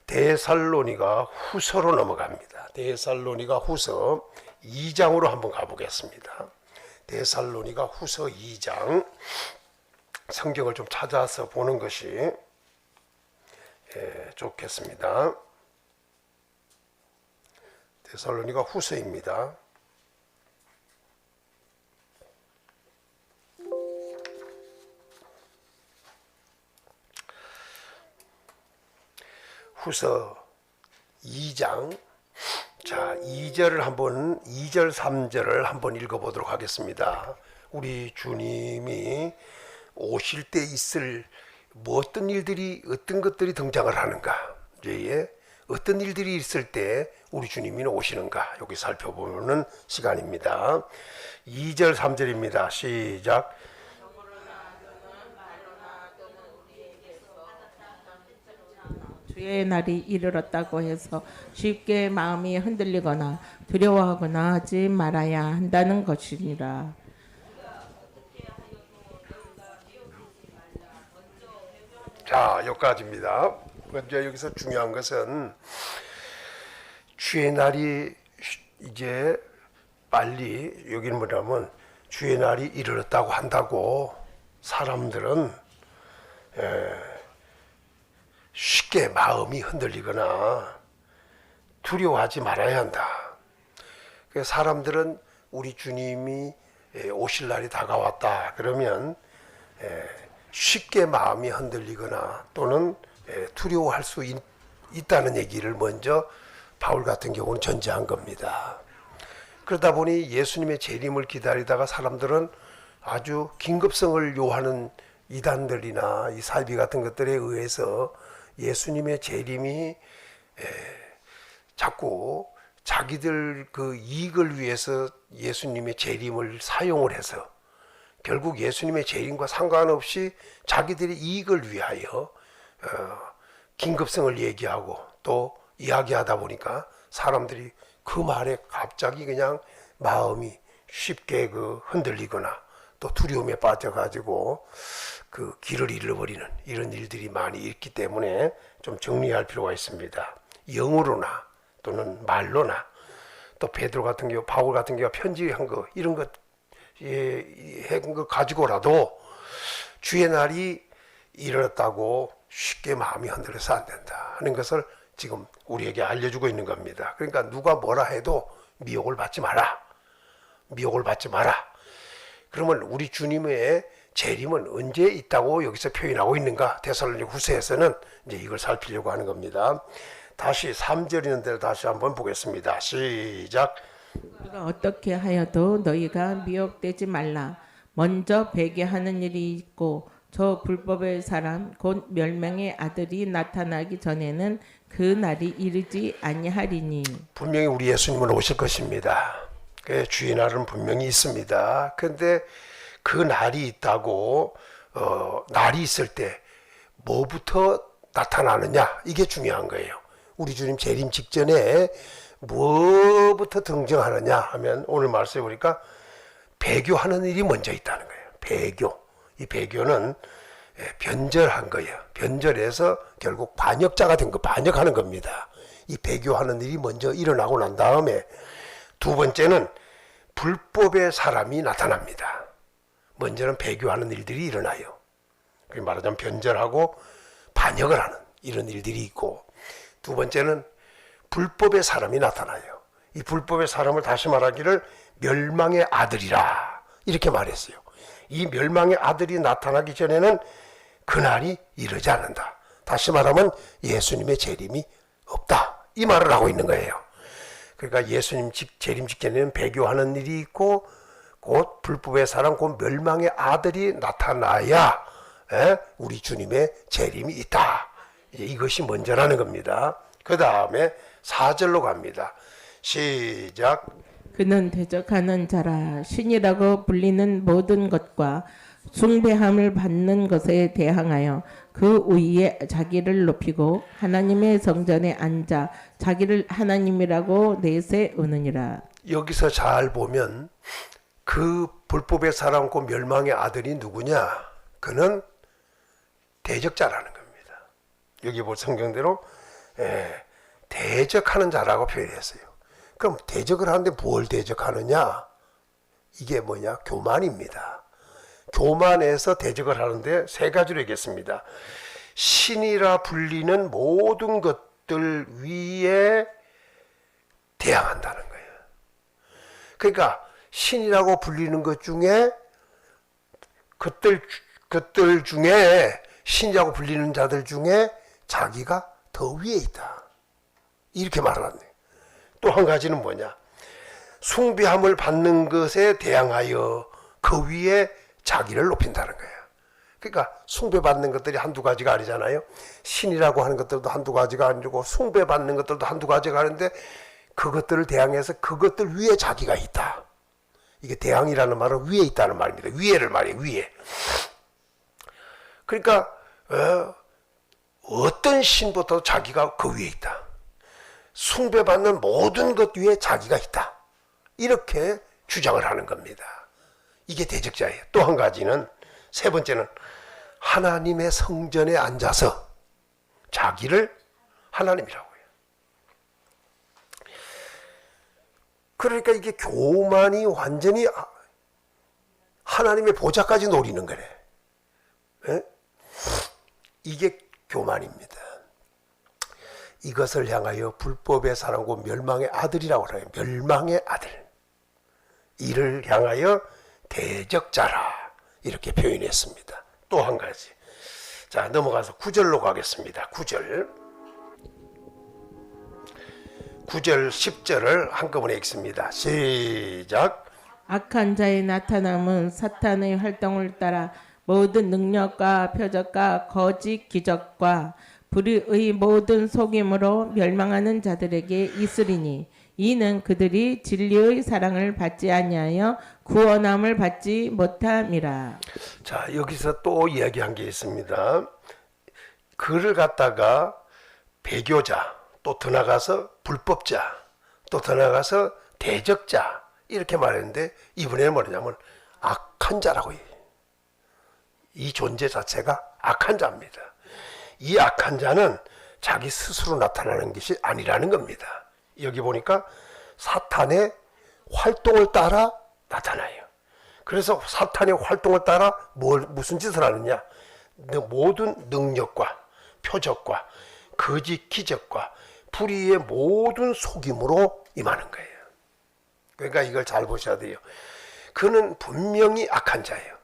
데살로니가 후서로 넘어갑니다. 데살로니가 후서 2장으로 한번 가보겠습니다. 데살로니가 후서 2장, 성경을 좀 찾아서 보는 것이 좋겠습니다. 데살로니가 후서입니다. 후서 2장, 자 2절 3절을 한번 읽어보도록 하겠습니다. 우리 주님이 오실 때 있을 어떤 일들이, 어떤 것들이 등장을 하는가, 이제 어떤 일들이 있을 때 우리 주님이 오시는가, 여기 살펴보는 시간입니다. 2절 3절입니다. 시작. 주의 날이 이르렀다고 해서 쉽게 마음이 흔들리거나 두려워하거나 하지 말아야 한다는 것이니라. 자, 여기까지입니다. 먼저 여기서 중요한 것은 주의 날이 이제 빨리, 여기는 뭐냐면 주의 날이 이르렀다고 한다고 사람들은 쉽게 마음이 흔들리거나 두려워하지 말아야 한다. 사람들은 우리 주님이 오실 날이 다가왔다 그러면 쉽게 마음이 흔들리거나 또는 두려워할 수 있다는 얘기를 먼저 바울 같은 경우는 전제한 겁니다. 그러다 보니 예수님의 재림을 기다리다가 사람들은 아주 긴급성을 요하는 이단들이나 이 살비 같은 것들에 의해서 예수님의 재림이 자꾸 자기들 그 이익을 위해서 예수님의 재림을 사용을 해서 결국 예수님의 재림과 상관없이 자기들의 이익을 위하여 긴급성을 얘기하고 또 이야기하다 보니까 사람들이 그 말에 갑자기 그냥 마음이 쉽게 그 흔들리거나 또 두려움에 빠져가지고 그 길을 잃어버리는 이런 일들이 많이 있기 때문에 좀 정리할 필요가 있습니다. 영어로나 또는 말로나 또 베드로 같은 경우, 바울 같은 경우 편지한 거 이런 것 한 거 가지고라도 주의 날이 이르렀다고 쉽게 마음이 흔들려서 안 된다 하는 것을 지금 우리에게 알려주고 있는 겁니다. 그러니까 누가 뭐라 해도 미혹을 받지 마라. 미혹을 받지 마라. 그러면 우리 주님의 재림은 언제 있다고 여기서 표현하고 있는가? 데살로니가 후서에서는 이제 이걸 살피려고 하는 겁니다. 다시 3절 있는 데를 다시 한번 보겠습니다. 시작. 우리가 어떻게 하여도 너희가 미혹되지 말라. 먼저 배교하는 일이 있고 저 불법의 사람 곧 멸망의 아들이 나타나기 전에는 그 날이 이르지 아니하리니. 분명히 우리 예수님은 오실 것입니다. 그 주의 날은 분명히 있습니다. 그런데 그 날이 있다고 날이 있을 때 뭐부터 나타나느냐 이게 중요한 거예요. 우리 주님 재림 직전에 뭐부터 등장하느냐 하면 오늘 말씀해 보니까 배교하는 일이 먼저 있다는 거예요. 배교. 이 배교는 변절한 거예요. 변절해서 결국 반역자가 된 거, 반역하는 겁니다. 이 배교하는 일이 먼저 일어나고 난 다음에 두 번째는 불법의 사람이 나타납니다. 먼저는 배교하는 일들이 일어나요. 말하자면 변절하고 반역을 하는 이런 일들이 있고 두 번째는 불법의 사람이 나타나요. 이 불법의 사람을 다시 말하기를 멸망의 아들이라 이렇게 말했어요. 이 멸망의 아들이 나타나기 전에는 그날이 이르지 않는다. 다시 말하면 예수님의 재림이 없다. 이 말을 하고 있는 거예요. 그러니까 예수님 재림 직전에는 배교하는 일이 있고 곧 불법의 사람 곧 멸망의 아들이 나타나야 우리 주님의 재림이 있다. 이것이 먼저라는 겁니다. 그 다음에 4절로 갑니다. 시작. 그는 대적하는 자라. 신이라고 불리는 모든 것과 숭배함을 받는 것에 대항하여 그 위에 자기를 높이고 하나님의 성전에 앉아 자기를 하나님이라고 내세우느니라. 여기서 잘 보면 그 불법의 사람 곧 멸망의 아들이 누구냐? 그는 대적자라는 겁니다. 여기 볼 성경대로 대적하는 자라고 표현했어요. 그럼 대적을 하는데 뭘 대적하느냐? 이게 뭐냐? 교만입니다. 교만해서 대적을 하는데 세 가지로 얘기했습니다. 신이라 불리는 모든 것들 위에 대항한다는 거예요. 그러니까 신이라고 불리는 것 중에 그들 중에 신이라고 불리는 자들 중에 자기가 더 위에 있다. 이렇게 말하네. 또 한 가지는 뭐냐? 숭배함을 받는 것에 대항하여 그 위에 자기를 높인다는 거예요. 그러니까 숭배받는 것들이 한두 가지가 아니잖아요. 신이라고 하는 것들도 한두 가지가 아니고 숭배받는 것들도 한두 가지가 아닌데 그것들을 대항해서 그것들 위에 자기가 있다. 이게 대항이라는 말은 위에 있다는 말입니다. 위에를 말해요. 위에. 그러니까 어떤 신보다도 자기가 그 위에 있다. 숭배받는 모든 것 위에 자기가 있다. 이렇게 주장을 하는 겁니다. 이게 대적자예요. 또 한 가지는 세 번째는 하나님의 성전에 앉아서 자기를 하나님이라고 해요. 그러니까 이게 교만이 완전히 하나님의 보좌까지 노리는 거네. 에? 이게 교만입니다. 이것을 향하여 불법의 사람과 멸망의 아들이라고 해요. 멸망의 아들. 이를 향하여 대적자라 이렇게 표현했습니다. 또 한 가지. 자, 넘어가서 9절로 가겠습니다. 9절 10절을 한꺼번에 읽습니다. 시작. 악한 자의 나타남은 사탄의 활동을 따라 모든 능력과 표적과 거짓 기적과 불의의 모든 속임으로 멸망하는 자들에게 있으리니 이는 그들이 진리의 사랑을 받지 아니하여 구원함을 받지 못함이라. 자, 여기서 또 이야기한 게 있습니다. 그를 갖다가 배교자, 또 더 나가서 불법자, 또 더 나가서 대적자 이렇게 말했는데 이번에는 뭐냐면 악한 자라고 해요. 이 존재 자체가 악한 자입니다. 이 악한 자는 자기 스스로 나타나는 것이 아니라는 겁니다. 여기 보니까 사탄의 활동을 따라 나타나요. 그래서 사탄의 활동을 따라 무슨 짓을 하느냐? 모든 능력과 표적과 거짓 기적과 불의의 모든 속임으로 임하는 거예요. 그러니까 이걸 잘 보셔야 돼요. 그는 분명히 악한 자예요.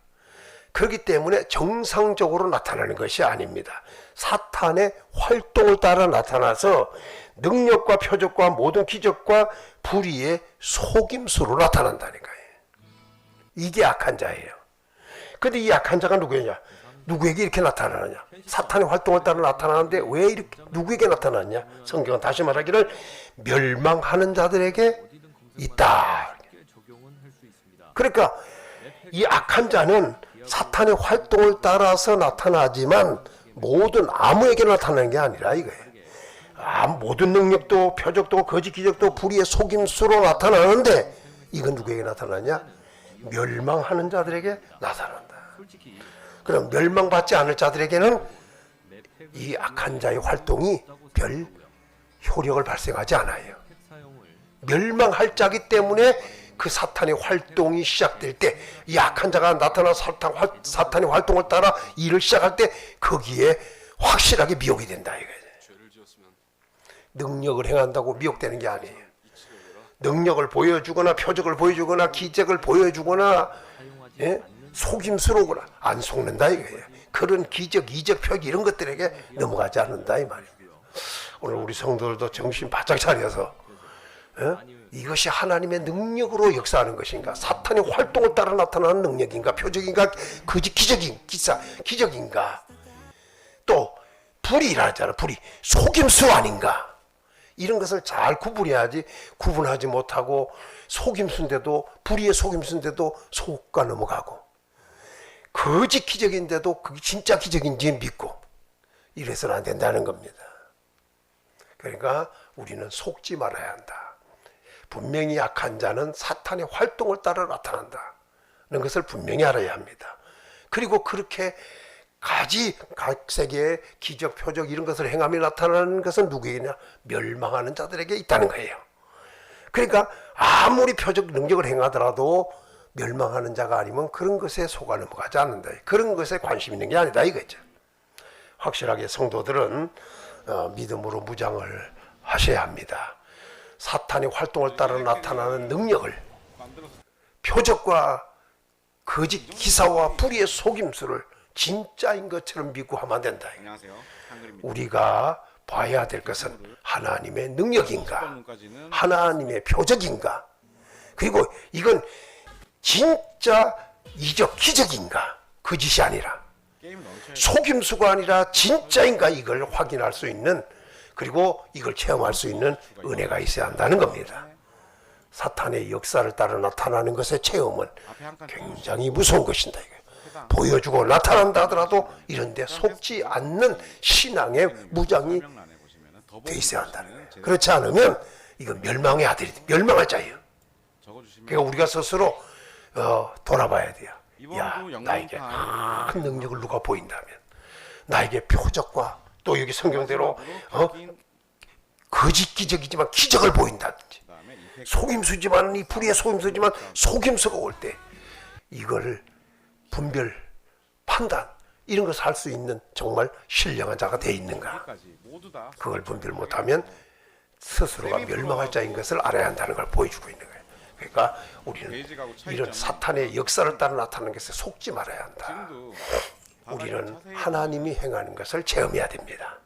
그렇기 때문에 정상적으로 나타나는 것이 아닙니다. 사탄의 활동을 따라 나타나서 능력과 표적과 모든 기적과 불의의 속임수로 나타난다니까요. 이게 악한 자예요. 근데 이 악한 자가 누구냐? 누구에게 이렇게 나타나느냐? 사탄의 활동을 따라 나타나는데 왜 이렇게 누구에게 나타났냐? 성경은 다시 말하기를 멸망하는 자들에게 있다. 그러니까 이 악한 자는 사탄의 활동을 따라서 나타나지만 모든 아무에게 나타나는 게 아니라 이거예요. 모든 능력도 표적도 거짓 기적도 불의의 속임수로 나타나는데 이건 누구에게 나타나냐? 멸망하는 자들에게 나타난다. 그럼 멸망받지 않을 자들에게는 이 악한 자의 활동이 별 효력을 발생하지 않아요. 멸망할 자기 때문에 그 사탄의 활동이 시작될 때 이 악한 자가 나타나 사탄의 활동을 따라 일을 시작할 때 거기에 확실하게 미혹이 된다 이거예요. 능력을 행한다고 미혹되는 게 아니에요. 능력을 보여주거나 표적을 보여주거나 기적을 보여주거나 속임수로거나 안 속는다 이거예요. 그런 기적, 이적, 표적 이런 것들에게 넘어가지 않는다 이 말이에요. 오늘 우리 성도들도 정신 바짝 차려서 이것이 하나님의 능력으로 역사하는 것인가, 사탄의 활동을 따라 나타나는 능력인가, 표적인가, 거짓 기적인가, 또 불의라잖아. 불의, 속임수 아닌가, 이런 것을 잘 구분해야지. 구분하지 못하고 속임수인데도, 불의의 속임수인데도 속과 넘어가고, 거짓 기적인데도 그게 진짜 기적인지 믿고 이래서는 안 된다는 겁니다. 그러니까 우리는 속지 말아야 한다. 분명히 악한 자는 사탄의 활동을 따라 나타난다는 것을 분명히 알아야 합니다. 그리고 그렇게 각세계의 기적, 표적 이런 것을 행하며 나타나는 것은 누구에게냐? 멸망하는 자들에게 있다는 거예요. 그러니까 아무리 표적 능력을 행하더라도 멸망하는 자가 아니면 그런 것에 속아 넘어가지 않는다. 그런 것에 관심 있는 게 아니다 이거죠. 확실하게 성도들은 믿음으로 무장을 하셔야 합니다. 사탄의 활동을 따라 나타나는 능력을, 표적과 거짓 기사와 불의의 속임수를 진짜인 것처럼 믿고 하면 안 된다. 우리가 봐야 될 것은 하나님의 능력인가, 하나님의 표적인가, 그리고 이건 진짜 이적 기적인가, 거짓이 아니라 속임수가 아니라 진짜인가, 이걸 확인할 수 있는, 그리고 이걸 체험할 수 있는 은혜가 있어야 한다는 겁니다. 사탄의 역사를 따라 나타나는 것의 체험은 굉장히 무서운 것인다. 보여주고 나타난다 하더라도 이런 데 속지 않는 신앙의 무장이 돼 있어야 한다는 거예요. 그렇지 않으면 이건 멸망의 아들이, 멸망할 자예요. 그러니까 우리가 스스로 돌아봐야 돼요. 야, 나에게 큰 능력을 누가 보인다면, 나에게 표적과 또 여기 성경대로 거짓 기적이지만 기적을 보인다든지, 속임수지만 이 불의의 속임수지만 속임수가 올 때 이걸 분별, 판단 이런 것을 할 수 있는 정말 신령한 자가 돼 있는가, 그걸 분별 못하면 스스로가 멸망할 자인 것을 알아야 한다는 걸 보여주고 있는 거예요. 그러니까 우리는 이런 사탄의 역사를 따라 나타나는 것에 속지 말아야 한다. 우리는 하나님이 행하는 것을 체험해야 됩니다.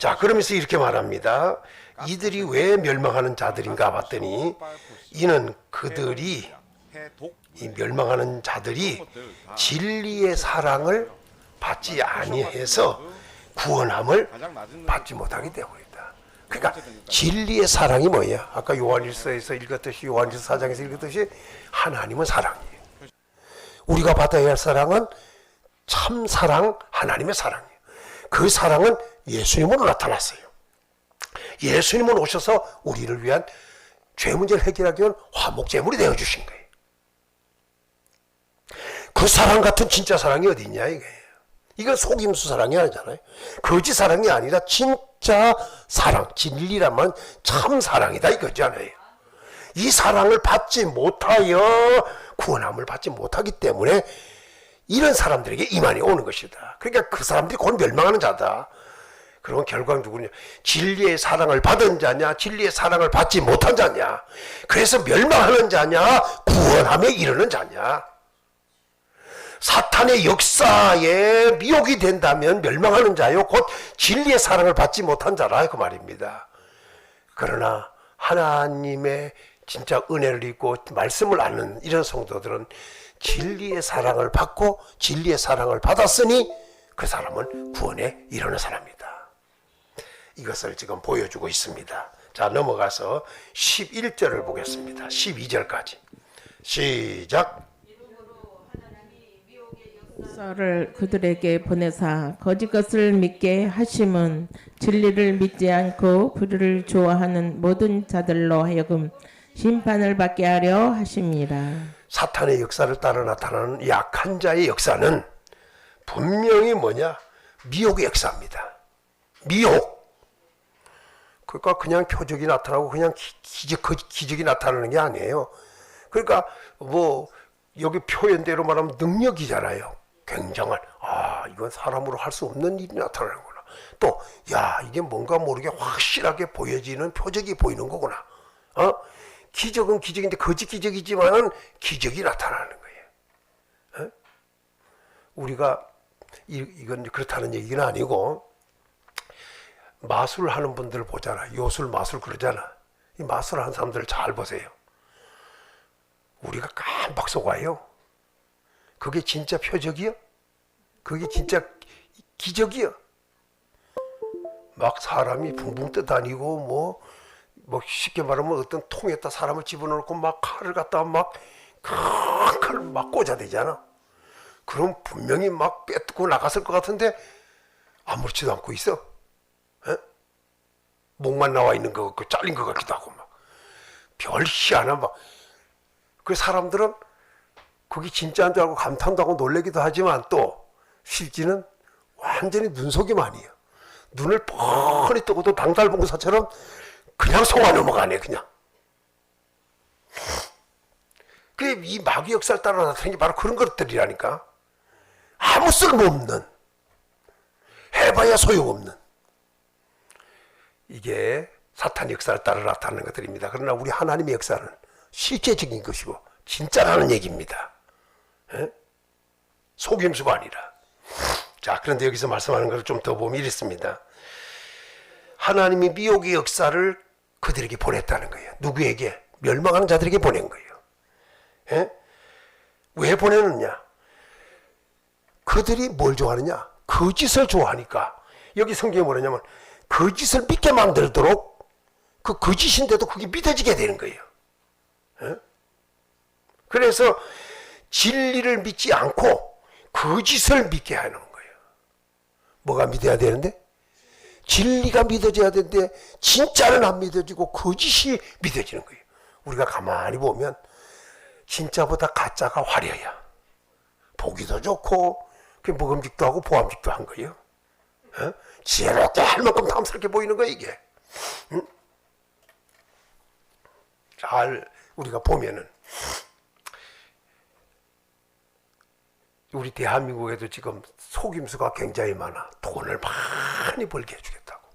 자, 그러면서 이렇게 말합니다. 이들이 왜 멸망하는 자들인가 봤더니 이는 그들이 이 멸망하는 자들이 진리의 사랑을 받지 아니해서 구원함을 가장 낮은 받지 못하게 되고 있다. 그러니까 진리의 사랑이 뭐예요? 아까 요한일서에서 읽었듯이 요한일서 4장에서 읽었듯이 하나님은 사랑이에요. 우리가 받아야 할 사랑은 참 사랑, 하나님의 사랑이에요. 그 사랑은 예수님으로 나타났어요. 예수님은 오셔서 우리를 위한 죄 문제를 해결하기 위한 화목제물이 되어주신 거예요. 그 사랑 같은 진짜 사랑이 어디 있냐 이거예요. 이건 속임수 사랑이 아니잖아요. 거짓 사랑이 아니라 진짜 사랑, 진리라면 참 사랑이다 이거잖아요. 이 사랑을 받지 못하여 구원함을 받지 못하기 때문에 이런 사람들에게 이만이 오는 것이다. 그러니까 그 사람들이 곧 멸망하는 자다. 그럼 결과는 누구냐? 진리의 사랑을 받은 자냐, 진리의 사랑을 받지 못한 자냐, 그래서 멸망하는 자냐, 구원함에 이르는 자냐. 사탄의 역사에 미혹이 된다면 멸망하는 자요, 곧 진리의 사랑을 받지 못한 자라 그 말입니다. 그러나 하나님의 진짜 은혜를 입고 말씀을 아는 이런 성도들은 진리의 사랑을 받고 진리의 사랑을 받았으니 그 사람은 구원에 이르는 사람이다. 이것을 지금 보여주고 있습니다. 자, 넘어가서 11절을 보겠습니다. 12절까지 시작. 썰을 그들에게 보내사 거짓 것을 믿게 하심은 진리를 믿지 않고 불의를 좋아하는 모든 자들로 하여금 심판을 받게 하려 하십니다. 사탄의 역사를 따라 나타나는 약한 자의 역사는 분명히 뭐냐? 미혹의 역사입니다. 미혹. 그러니까 그냥 표적이 나타나고 그냥 기적이 나타나는 게 아니에요. 그러니까 뭐 여기 표현대로 말하면 능력이잖아요. 굉장한, 이건 사람으로 할 수 없는 일이 나타나는구나. 또 이게 뭔가 모르게 확실하게 보여지는 표적이 보이는 거구나. 기적은 기적인데 거짓 기적이지만은 기적이 나타나는 거예요. 우리가 이건 그렇다는 얘기는 아니고, 마술 하는 분들 보잖아. 요술 마술 그러잖아. 이 마술 하는 사람들 잘 보세요. 우리가 깜빡 속아요. 그게 진짜 표적이요? 그게 진짜 기적이요? 막 사람이 붕붕 떠다니고 뭐 쉽게 말하면 어떤 통에다 사람을 집어넣고 막 칼을 갖다가 막 꽂아대잖아. 그럼 분명히 막 빼뜯고 나갔을 것 같은데 아무렇지도 않고 있어. 목만 나와 있는 거 같고 잘린 것 같기도 하고 막 별 희한한 막. 그 사람들은 그게 진짜인 줄 알고 감탄도 하고 놀래기도 하지만 또 실제는 완전히 눈속임아니에요. 눈을 뻔히 뜨고도 당달봉사처럼 그냥 속아 넘어가네 그냥. 그게 이 마귀 역사를 따라 나타나는 게 바로 그런 것들이라니까. 아무 쓸모없는, 해봐야 소용없는, 이게 사탄 역사를 따라 나타나는 것들입니다. 그러나 우리 하나님의 역사는 실제적인 것이고 진짜라는 얘기입니다. 속임수가 아니라. 자, 그런데 여기서 말씀하는 것을 좀 더 보면 이렇습니다. 하나님이 미혹의 역사를 그들에게 보냈다는 거예요. 누구에게? 멸망하는 자들에게 보낸 거예요. 왜 보내느냐? 그들이 뭘 좋아하느냐? 거짓을 좋아하니까. 여기 성경에 뭐냐면 거짓을 믿게 만들도록, 그 거짓인데도 그게 믿어지게 되는 거예요. 그래서 진리를 믿지 않고 거짓을 믿게 하는 거예요. 뭐가 믿어야 되는데? 진리가 믿어져야 되는데 진짜는 안 믿어지고 거짓이 믿어지는 거예요. 우리가 가만히 보면 진짜보다 가짜가 화려해야 보기도 좋고 먹음직도 하고 보암직도 한 거예요. 지혜롭게 할 만큼 탐스럽게 보이는 거예요 이게. 잘 우리가 보면은 우리 대한민국에도 지금 속임수가 굉장히 많아. 돈을 많이 벌게 해주겠다고.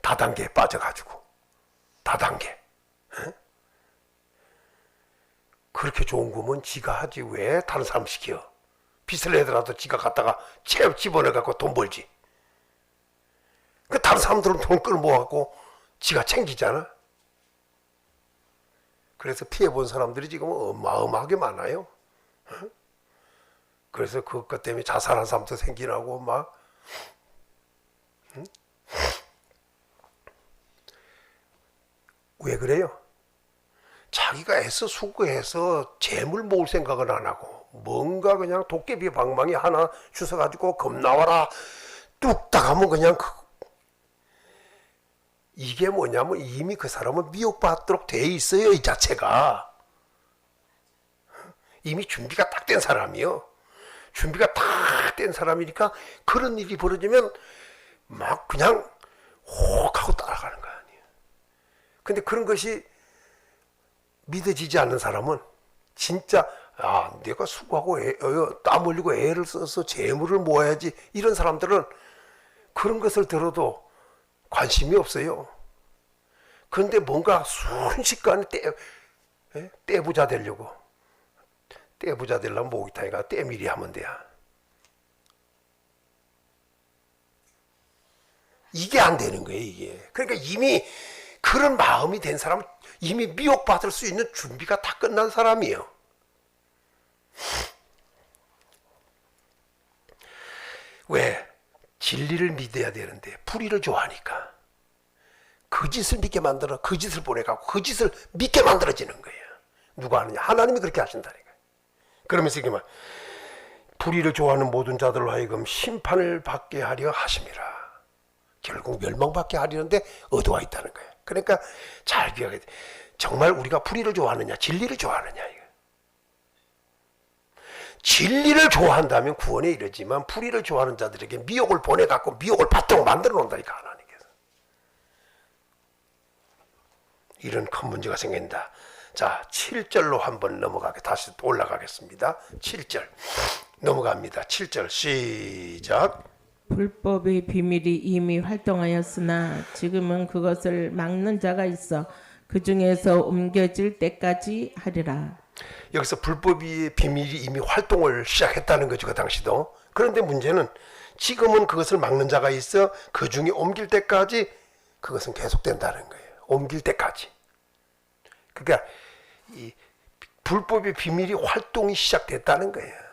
다단계에 빠져가지고. 다단계. 그렇게 좋은 거면 지가 하지 왜 다른 사람 시켜. 빚을 내더라도 지가 갖다가 채 집어넣어갖고 돈 벌지. 그 다른 사람들은 돈 끌어모아갖고 지가 챙기잖아. 그래서 피해본 사람들이 지금 어마어마하게 많아요. 그래서 그것 때문에 자살한 사람도 생기나고 막. 왜 그래요? 자기가 애써 수고해서 재물 모을 생각은 안 하고 뭔가 그냥 도깨비 방망이 하나 주워가지고 겁나와라 뚝딱 하면 그냥 이게 뭐냐면 이미 그 사람은 미혹받도록 돼 있어요. 이 자체가 이미 준비가 딱 된 사람이요. 준비가 딱 된 사람이니까 그런 일이 벌어지면 막 그냥 혹 하고 따라가는 거 아니에요. 근데 그런 것이 믿어지지 않는 사람은 진짜 내가 수고하고 땀 흘리고 애를 써서 재물을 모아야지, 이런 사람들은 그런 것을 들어도 관심이 없어요. 그런데 뭔가 순식간에 떼부자 되려고, 떼부자 되려면 모기타이가 떼미리 하면 돼야. 이게 안 되는 거예요, 이게. 그러니까 이미 그런 마음이 된 사람은 이미 미혹받을 수 있는 준비가 다 끝난 사람이에요. 왜? 진리를 믿어야 되는데 불의를 좋아하니까 그 짓을 믿게 만들어, 그 짓을 보내가고 그 짓을 믿게 만들어지는 거예요. 누가 하느냐? 하나님이 그렇게 하신다니까요. 그러면서 이게 막 불의를 좋아하는 모든 자들로 하여금 심판을 받게 하려 하심이라. 결국 멸망받게 하려는데 어두워 있다는 거예요. 그러니까 잘 기억해야 돼. 정말 우리가 불의를 좋아하느냐, 진리를 좋아하느냐. 이거. 진리를 좋아한다면 구원에 이르지만 불의를 좋아하는 자들에게 미혹을 보내갖고 미혹을 받도록 만들어 놓는다니까, 하나님께서. 이런 큰 문제가 생긴다. 자, 7절로 한번 다시 올라가겠습니다. 7절 넘어갑니다. 7절 시작. 불법의 비밀이 이미 활동하였으나 지금은 그것을 막는 자가 있어 그 중에서 옮겨질 때까지 하리라. 여기서 불법의 비밀이 이미 활동을 시작했다는 거죠, 그 당시도. 그런데 문제는 지금은 그것을 막는 자가 있어 그 중에 옮길 때까지 그것은 계속된다는 거예요. 옮길 때까지. 그러니까 이 불법의 비밀이 활동이 시작됐다는 거예요.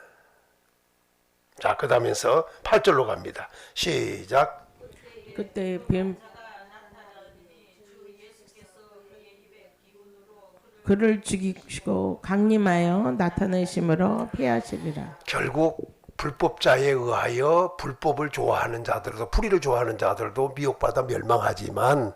자, 그 다음에서 8절로 갑니다. 시작. 그때 그를 죽이시고 강림하여 나타내심으로 피하시리라. 결국 불법자에 의하여 불법을 좋아하는 자들도, 불의를 좋아하는 자들도 미혹받아 멸망하지만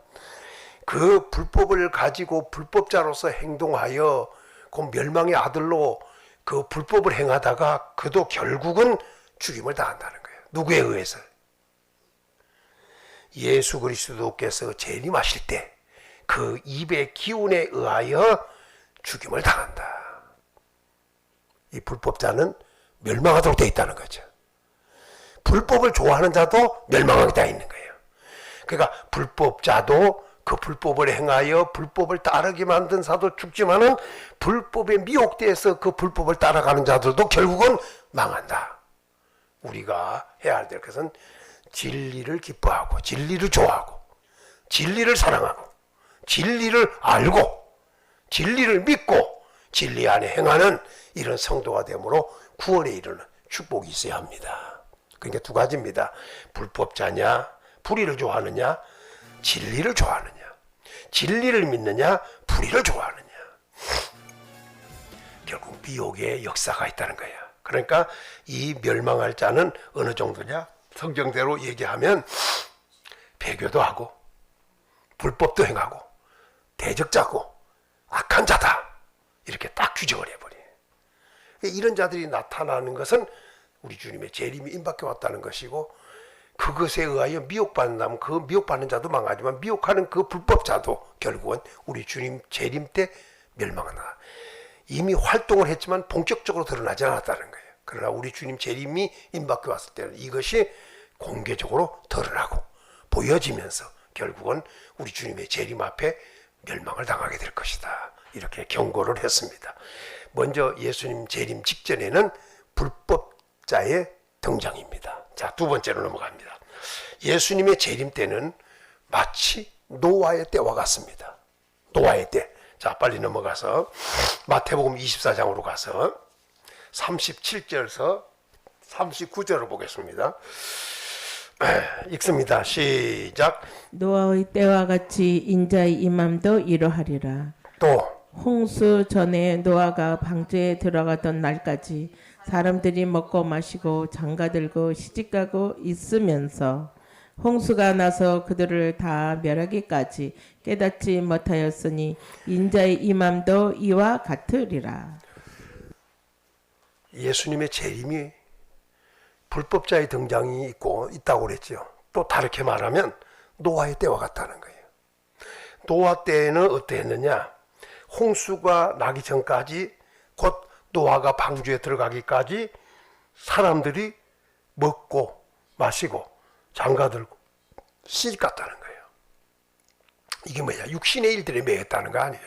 그 불법을 가지고 불법자로서 행동하여 그 멸망의 아들로 그 불법을 행하다가 그도 결국은 죽임을 당한다는 거예요. 누구에 의해서? 예수 그리스도께서 재림하실 때 그 입의 기운에 의하여 죽임을 당한다. 이 불법자는 멸망하도록 되어 있다는 거죠. 불법을 좋아하는 자도 멸망하게 되어 있는 거예요. 그러니까 불법자도 그 불법을 행하여 불법을 따르게 만든 자도 죽지만은 불법에 미혹돼서 그 불법을 따라가는 자들도 결국은 망한다. 우리가 해야 할 것은 진리를 기뻐하고 진리를 좋아하고 진리를 사랑하고 진리를 알고 진리를 믿고 진리 안에 행하는 이런 성도가 되므로 구원에 이르는 축복이 있어야 합니다. 그러니까 두 가지입니다. 불법자냐, 불의를 좋아하느냐, 진리를 좋아하느냐, 진리를 믿느냐, 불의를 좋아하느냐. 결국 미혹의 역사가 있다는 거예요. 그러니까 이 멸망할 자는 어느 정도냐? 성경대로 얘기하면 배교도 하고 불법도 행하고 대적자고 악한 자다. 이렇게 딱 규정을 해버려요. 이런 자들이 나타나는 것은 우리 주님의 재림이 임박해 왔다는 것이고, 그것에 의하여 미혹받는다면 그 미혹받는 자도 망하지만 미혹하는 그 불법자도 결국은 우리 주님 재림 때 멸망한다. 이미 활동을 했지만 본격적으로 드러나지 않았다는 거예요. 그러나 우리 주님 재림이 임박해 왔을 때는 이것이 공개적으로 드러나고 보여지면서 결국은 우리 주님의 재림 앞에 멸망을 당하게 될 것이다. 이렇게 경고를 했습니다. 먼저 예수님 재림 직전에는 불법자의 등장입니다. 자, 두 번째로 넘어갑니다. 예수님의 재림 때는 마치 노아의 때와 같습니다. 노아의 때. 자, 빨리 넘어가서 마태복음 24장으로 가서 37절에서 39절을 보겠습니다. 읽습니다. 시작. 노아의 때와 같이 인자의 임함도 이러하리라. 또 홍수 전에 노아가 방주에 들어가던 날까지 사람들이 먹고 마시고 장가들고 시집가고 있으면서 홍수가 나서 그들을 다 멸하기까지 깨닫지 못하였으니 인자의 임함도 이와 같으리라. 예수님의 재림이 불법자의 등장이 있다고 그랬죠. 또 다르게 말하면 노아의 때와 같다는 거예요. 노아 때에는 어땠느냐? 홍수가 나기 전까지, 곧 노아가 방주에 들어가기까지 사람들이 먹고 마시고 장가들고 시집 갔다는 거예요. 이게 뭐야? 육신의 일들에 매였다는 거 아니에요?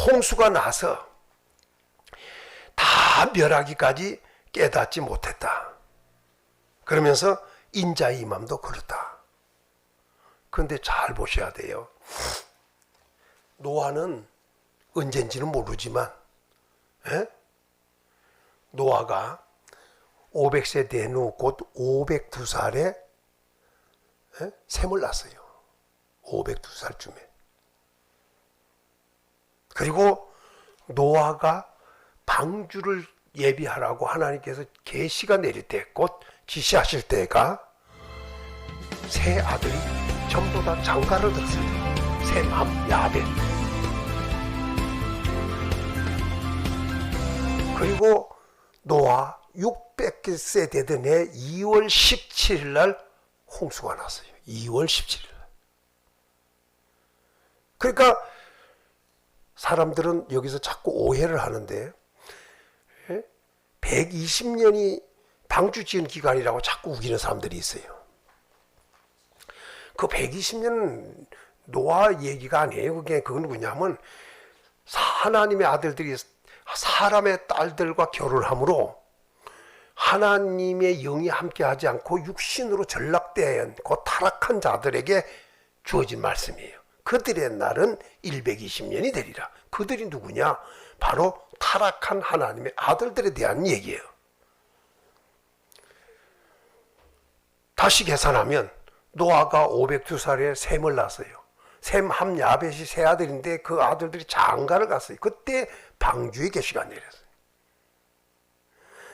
홍수가 나서 다 멸하기까지 깨닫지 못했다. 그러면서 인자의 임함도 그렇다. 그런데 잘 보셔야 돼요. 노아는 언젠지는 모르지만 노아가 500세 된 후 곧 502살에 샘을 낳았어요. 502살쯤에. 그리고 노아가 방주를 예비하라고 하나님께서 계시가 내릴 때, 곧 지시하실 때가 세 아들이 전부 다 장가를 들었어요. 셈, 함, 야벳. 그리고 노아 600세 되던 해 2월 17일 날 홍수가 났어요. 2월 17일 날. 그러니까 사람들은 여기서 자꾸 오해를 하는데 120년이 방주 지은 기간이라고 자꾸 우기는 사람들이 있어요. 그 120년은 노아 얘기가 아니에요. 그건 누구냐면 하나님의 아들들이 사람의 딸들과 결혼함으로 하나님의 영이 함께하지 않고 육신으로 전락된 그 타락한 자들에게 주어진 말씀이에요. 그들의 날은 120년이 되리라. 그들이 누구냐? 바로 타락한 하나님의 아들들에 대한 얘기예요. 다시 계산하면 노아가 502살에 셈을 낳았어요. 셈, 함, 야벳이 세 아들인데 그 아들들이 장가를 갔어요. 그때 방주의 계시가 내렸어요.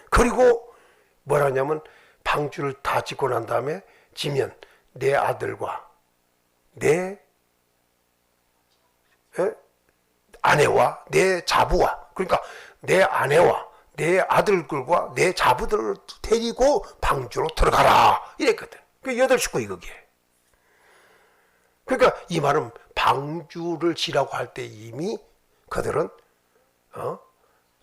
그리고 뭐라냐면 방주를 다 짓고 난 다음에 지면 내 아들과 내 아내와 내 자부와, 그러니까 내 아내와 내 아들들과 내 자부들을 데리고 방주로 들어가라 이랬거든. 그 8식구 이거기에. 그러니까 이 말은 방주를 지라고 할 때 이미 그들은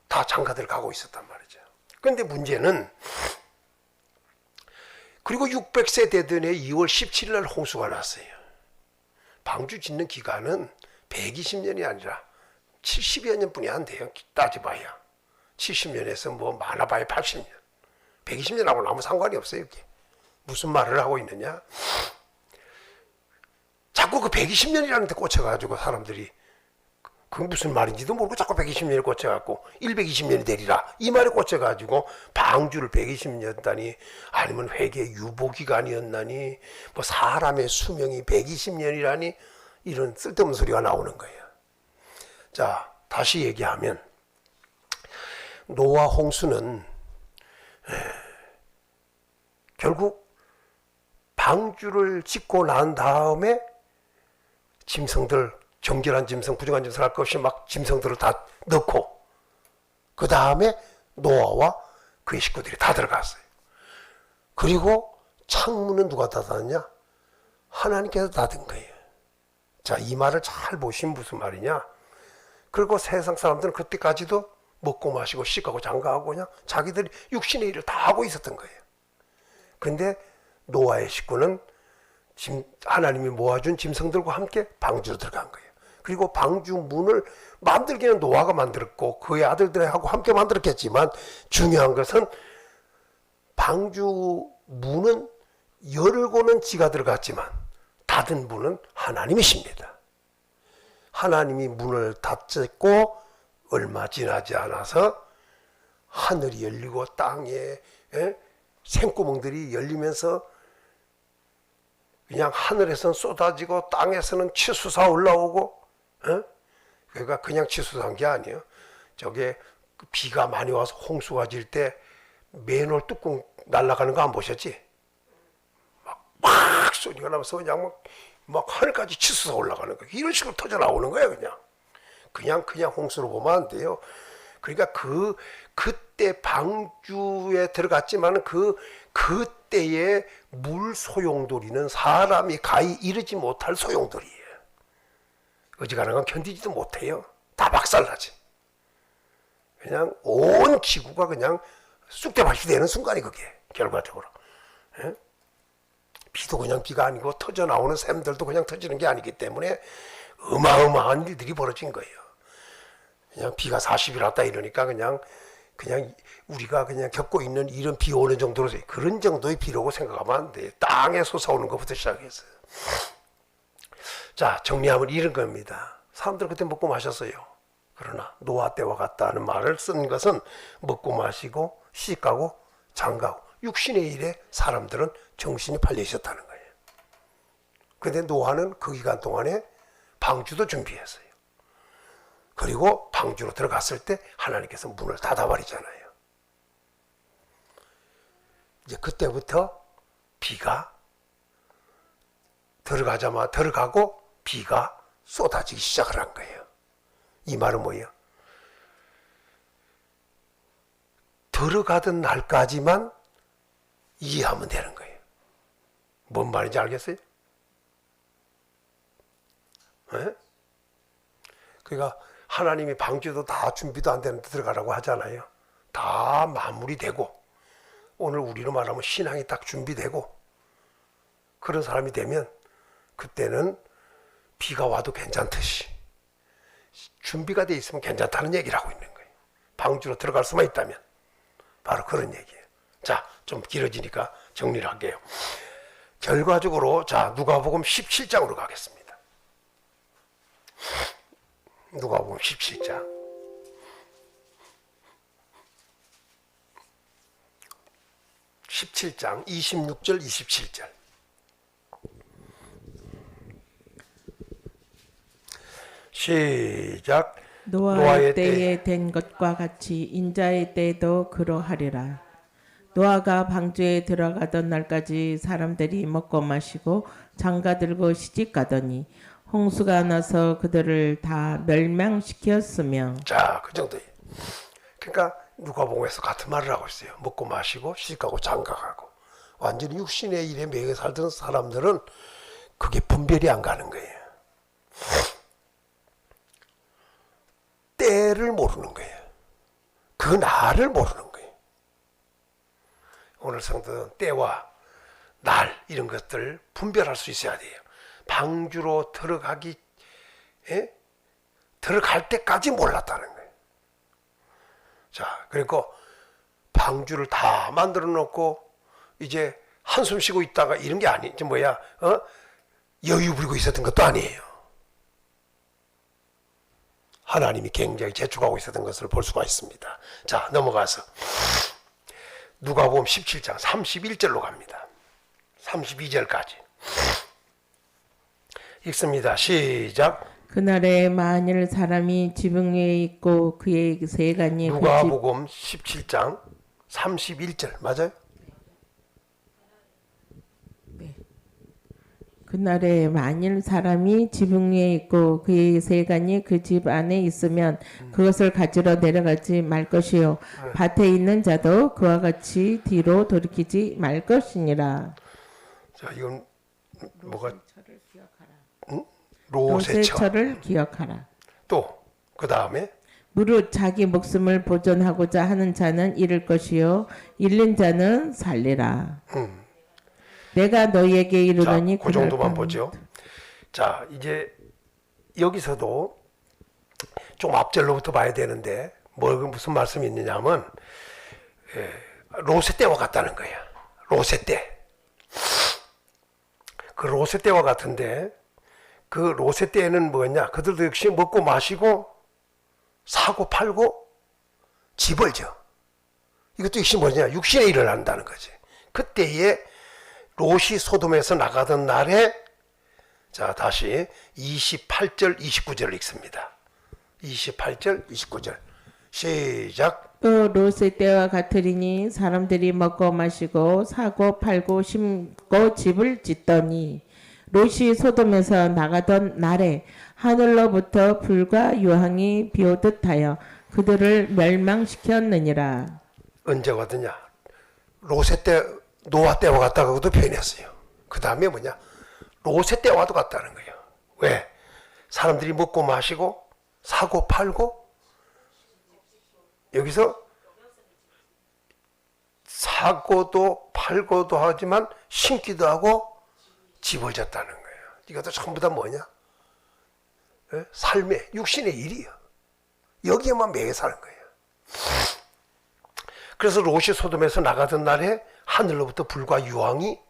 다 장가들 가고 있었단 말이죠. 그런데 문제는 그리고 600세 되던 해 2월 17일 날 홍수가 났어요. 방주 짓는 기간은 120년이 아니라 70여 년뿐이 안 돼요. 따져봐야 70년에서 뭐 많아봐야 80년, 120년하고는 아무 상관이 없어요. 이게 무슨 말을 하고 있느냐? 자꾸 그 120년이라는 데 꽂혀가지고 사람들이 그게 무슨 말인지도 모르고 자꾸 120년에 꽂혀갖고 120년이 되리라 이 말에 꽂혀가지고 방주를 120년다니, 아니면 회개 유보기간이었나니, 뭐 사람의 수명이 120년이라니, 이런 쓸데없는 소리가 나오는 거예요. 자, 다시 얘기하면 노아 홍수는 결국 방주를 짓고 난 다음에 짐승들, 정결한 짐승, 부정한 짐승 할 것 없이 막 짐승들을 다 넣고 그 다음에 노아와 그의 식구들이 다 들어갔어요. 그리고 창문은 누가 닫았냐? 하나님께서 닫은 거예요. 자, 이 말을 잘 보시면 무슨 말이냐? 그리고 세상 사람들은 그때까지도 먹고 마시고 시집가고 장가하고 그냥 자기들이 육신의 일을 다 하고 있었던 거예요. 근데 노아의 식구는 하나님이 모아준 짐승들과 함께 방주로 들어간 거예요. 그리고 방주 문을 만들기는 노아가 만들었고 그의 아들들하고 함께 만들었겠지만, 중요한 것은 방주 문은 열고는 지가 들어갔지만 닫은 문은 하나님이십니다. 하나님이 문을 닫고 얼마 지나지 않아서 하늘이 열리고 땅에 생구멍들이 열리면서 그냥 하늘에서는 쏟아지고 땅에서는 치솟아 올라오고, 그러니까 그냥 치솟은 게 아니에요. 저게 비가 많이 와서 홍수가 질 때 맨홀 뚜껑 날아가는 거 안 보셨지? 막 소리가 나면서 그냥 막 하늘까지 치솟아 올라가는 거예요. 이런 식으로 터져 나오는 거예요. 그냥 홍수로 보면 안 돼요. 그러니까 그때 방주에 들어갔지만 그때의 물 소용돌이는 사람이 가히 이르지 못할 소용돌이에요. 어지간한 건 견디지도 못해요. 다 박살나지. 그냥 온 지구가 그냥 쑥대밭이 되는 순간이 그게 결과적으로. 예? 비도 그냥 비가 아니고 터져 나오는 샘들도 그냥 터지는 게 아니기 때문에 어마어마한 일들이 벌어진 거예요. 그냥 비가 40일 왔다 이러니까 그냥 우리가 그냥 겪고 있는 이런 비 오는 정도로 그런 정도의 비라고 생각하면 안 돼. 땅에 솟아오는 것부터 시작해서. 자, 정리하면 이런 겁니다. 사람들 그때 먹고 마셨어요. 그러나 노아 때와 같다는 말을 쓴 것은 먹고 마시고 시집가고 장가고 육신의 일에 사람들은 정신이 팔려 있었다는 거예요. 그런데 노아는 그 기간 동안에 방주도 준비했어요. 그리고 방주로 들어갔을 때 하나님께서 문을 닫아버리잖아요. 이제 그때부터 비가 들어가고 비가 쏟아지기 시작을 한 거예요. 이 말은 뭐예요? 들어가던 날까지만 이해하면 되는 거예요. 뭔 말인지 알겠어요? 네? 그러니까 하나님이 방주도 다 준비도 안 되는데 들어가라고 하잖아요. 다 마무리되고 오늘 우리로 말하면 신앙이 딱 준비되고 그런 사람이 되면 그때는 비가 와도 괜찮듯이 준비가 돼 있으면 괜찮다는 얘기를 하고 있는 거예요. 방주로 들어갈 수만 있다면 바로 그런 얘기예요. 자, 좀 길어지니까 정리를 할게요. 결과적으로 자, 누가복음 17장으로 가겠습니다. 누가복음 17장 26절 27절 시작. 노아의 때에 된 것과 같이 인자의 때에도 그러하리라. 노아가 방주에 들어가던 날까지 사람들이 먹고 마시고 장가들고 시집가더니 홍수가 나서 그들을 다 멸망시켰으며. 자, 그 정도예요. 그러니까 누가복음에서 같은 말을 하고 있어요. 먹고 마시고 시집가고 장가가고 완전히 육신의 일에 매여 살던 사람들은 그게 분별이 안 가는 거예요. 때를 모르는 거예요. 그 날을 모르는 거예요. 오늘 성도는 때와 날 이런 것들을 분별할 수 있어야 돼요. 방주로 들어갈 때까지 몰랐다는 거예요. 자, 그리고 방주를 다 만들어 놓고 이제 한숨 쉬고 있다가 이런 게 아니지 여유 부리고 있었던 것도 아니에요. 하나님이 굉장히 재촉하고 있었던 것을 볼 수가 있습니다. 자, 넘어가서 누가복음 17장 31절로 갑니다. 32절까지 읽습니다. 시작. 그날에 만일 사람이 지붕 위에 있고 그의 세간이 누가복음 17장 31절 맞아요? 그날에 만일 사람이 지붕 위에 있고 그의 세간이 그 집 안에 있으면 그것을 가지러 내려가지 말 것이요 밭에 있는 자도 그와 같이 뒤로 돌이키지 말 것이니라. 자, 이건 뭐가 로세처를 기억하라. 또 그 다음에 무릇 자기 목숨을 보존하고자 하는 자는 잃을 것이요 잃는 자는 살리라. 내가 너희에게 이르노니. 자, 그 정도만 보죠. 자, 이제 여기서도 좀 앞절로부터 봐야 되는데 무슨 말씀이 있느냐면 로세 때와 같다는 거예요. 로세 때. 그 로세 때와 같은데 그 롯의 때에는 뭐냐? 그들도 역시 먹고 마시고 사고 팔고 집을 져. 이것도 역시 뭐냐? 육신의 일을 한다는 거지. 그때에 롯이 소돔에서 나가던 날에, 자 다시 28절 29절을 읽습니다. 28절 29절 시작. 또 롯의 때와 같으리니 사람들이 먹고 마시고 사고 팔고 심고 집을 짓더니 롯이 소돔에서 나가던 날에 하늘로부터 불과 유황이 비오듯 하여 그들을 멸망시켰느니라. 언제거든요? 롯의 때, 노아 때와 같다고도 표현했어요. 그 다음에 뭐냐? 롯의 때와도 같다는 거예요. 왜? 사람들이 먹고 마시고 사고 팔고, 여기서 사고도 팔고도 하지만 심기도 하고 집을 졌다는 거예요. 이것도 전부 다 뭐냐? 삶의 육신의 일이요. 여기에만 매여 사는 거예요. 그래서 롯이 소돔에서 나가던 날에 하늘로부터 불과 유황이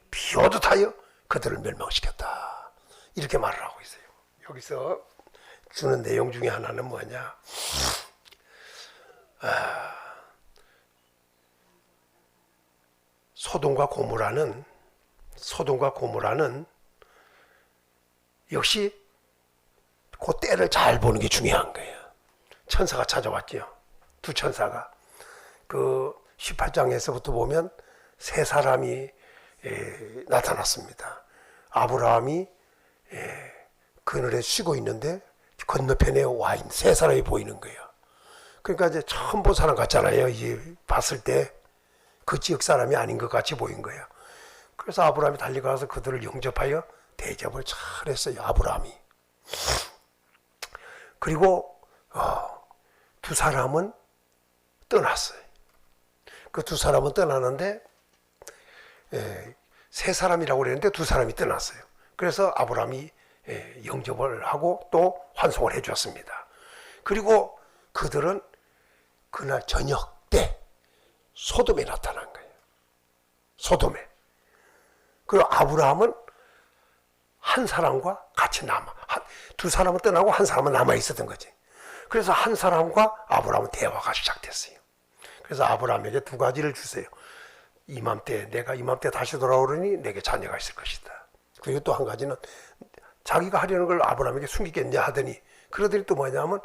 비오듯 하여 그들을 멸망시켰다. 이렇게 말을 하고 있어요. 여기서 주는 내용 중에 하나는 뭐냐? 소돔과 고모라는 역시 그 때를 잘 보는 게 중요한 거예요. 천사가 찾아왔죠. 두 천사가. 그 18장에서부터 보면 세 사람이 나타났습니다. 아브라함이 그늘에 쉬고 있는데 건너편에 와 있는 세 사람이 보이는 거예요. 그러니까 이제 처음 본 사람 같잖아요. 이 봤을 때 그 지역 사람이 아닌 것 같이 보인 거예요. 그래서 아브라함이 달려가서 그들을 영접하여 대접을 잘했어요. 아브라함이. 그리고 두 사람은 떠났어요. 그 두 사람은 떠나는데 세 사람이라고 그랬는데 두 사람이 떠났어요. 그래서 아브라함이 영접을 하고 또 환송을 해주었습니다. 그리고 그들은 그날 저녁 때 소돔에 나타난 거예요. 소돔에. 그리고 아브라함은 한 사람과 같이 두 사람은 떠나고 한 사람은 남아 있었던 거지. 그래서 한 사람과 아브라함은 대화가 시작됐어요. 그래서 아브라함에게 두 가지를 주세요. 내가 이맘때 다시 돌아오르니 내게 자녀가 있을 것이다. 그리고 또 한 가지는 자기가 하려는 걸 아브라함에게 숨기겠냐 하더니 그러더니 또 뭐냐면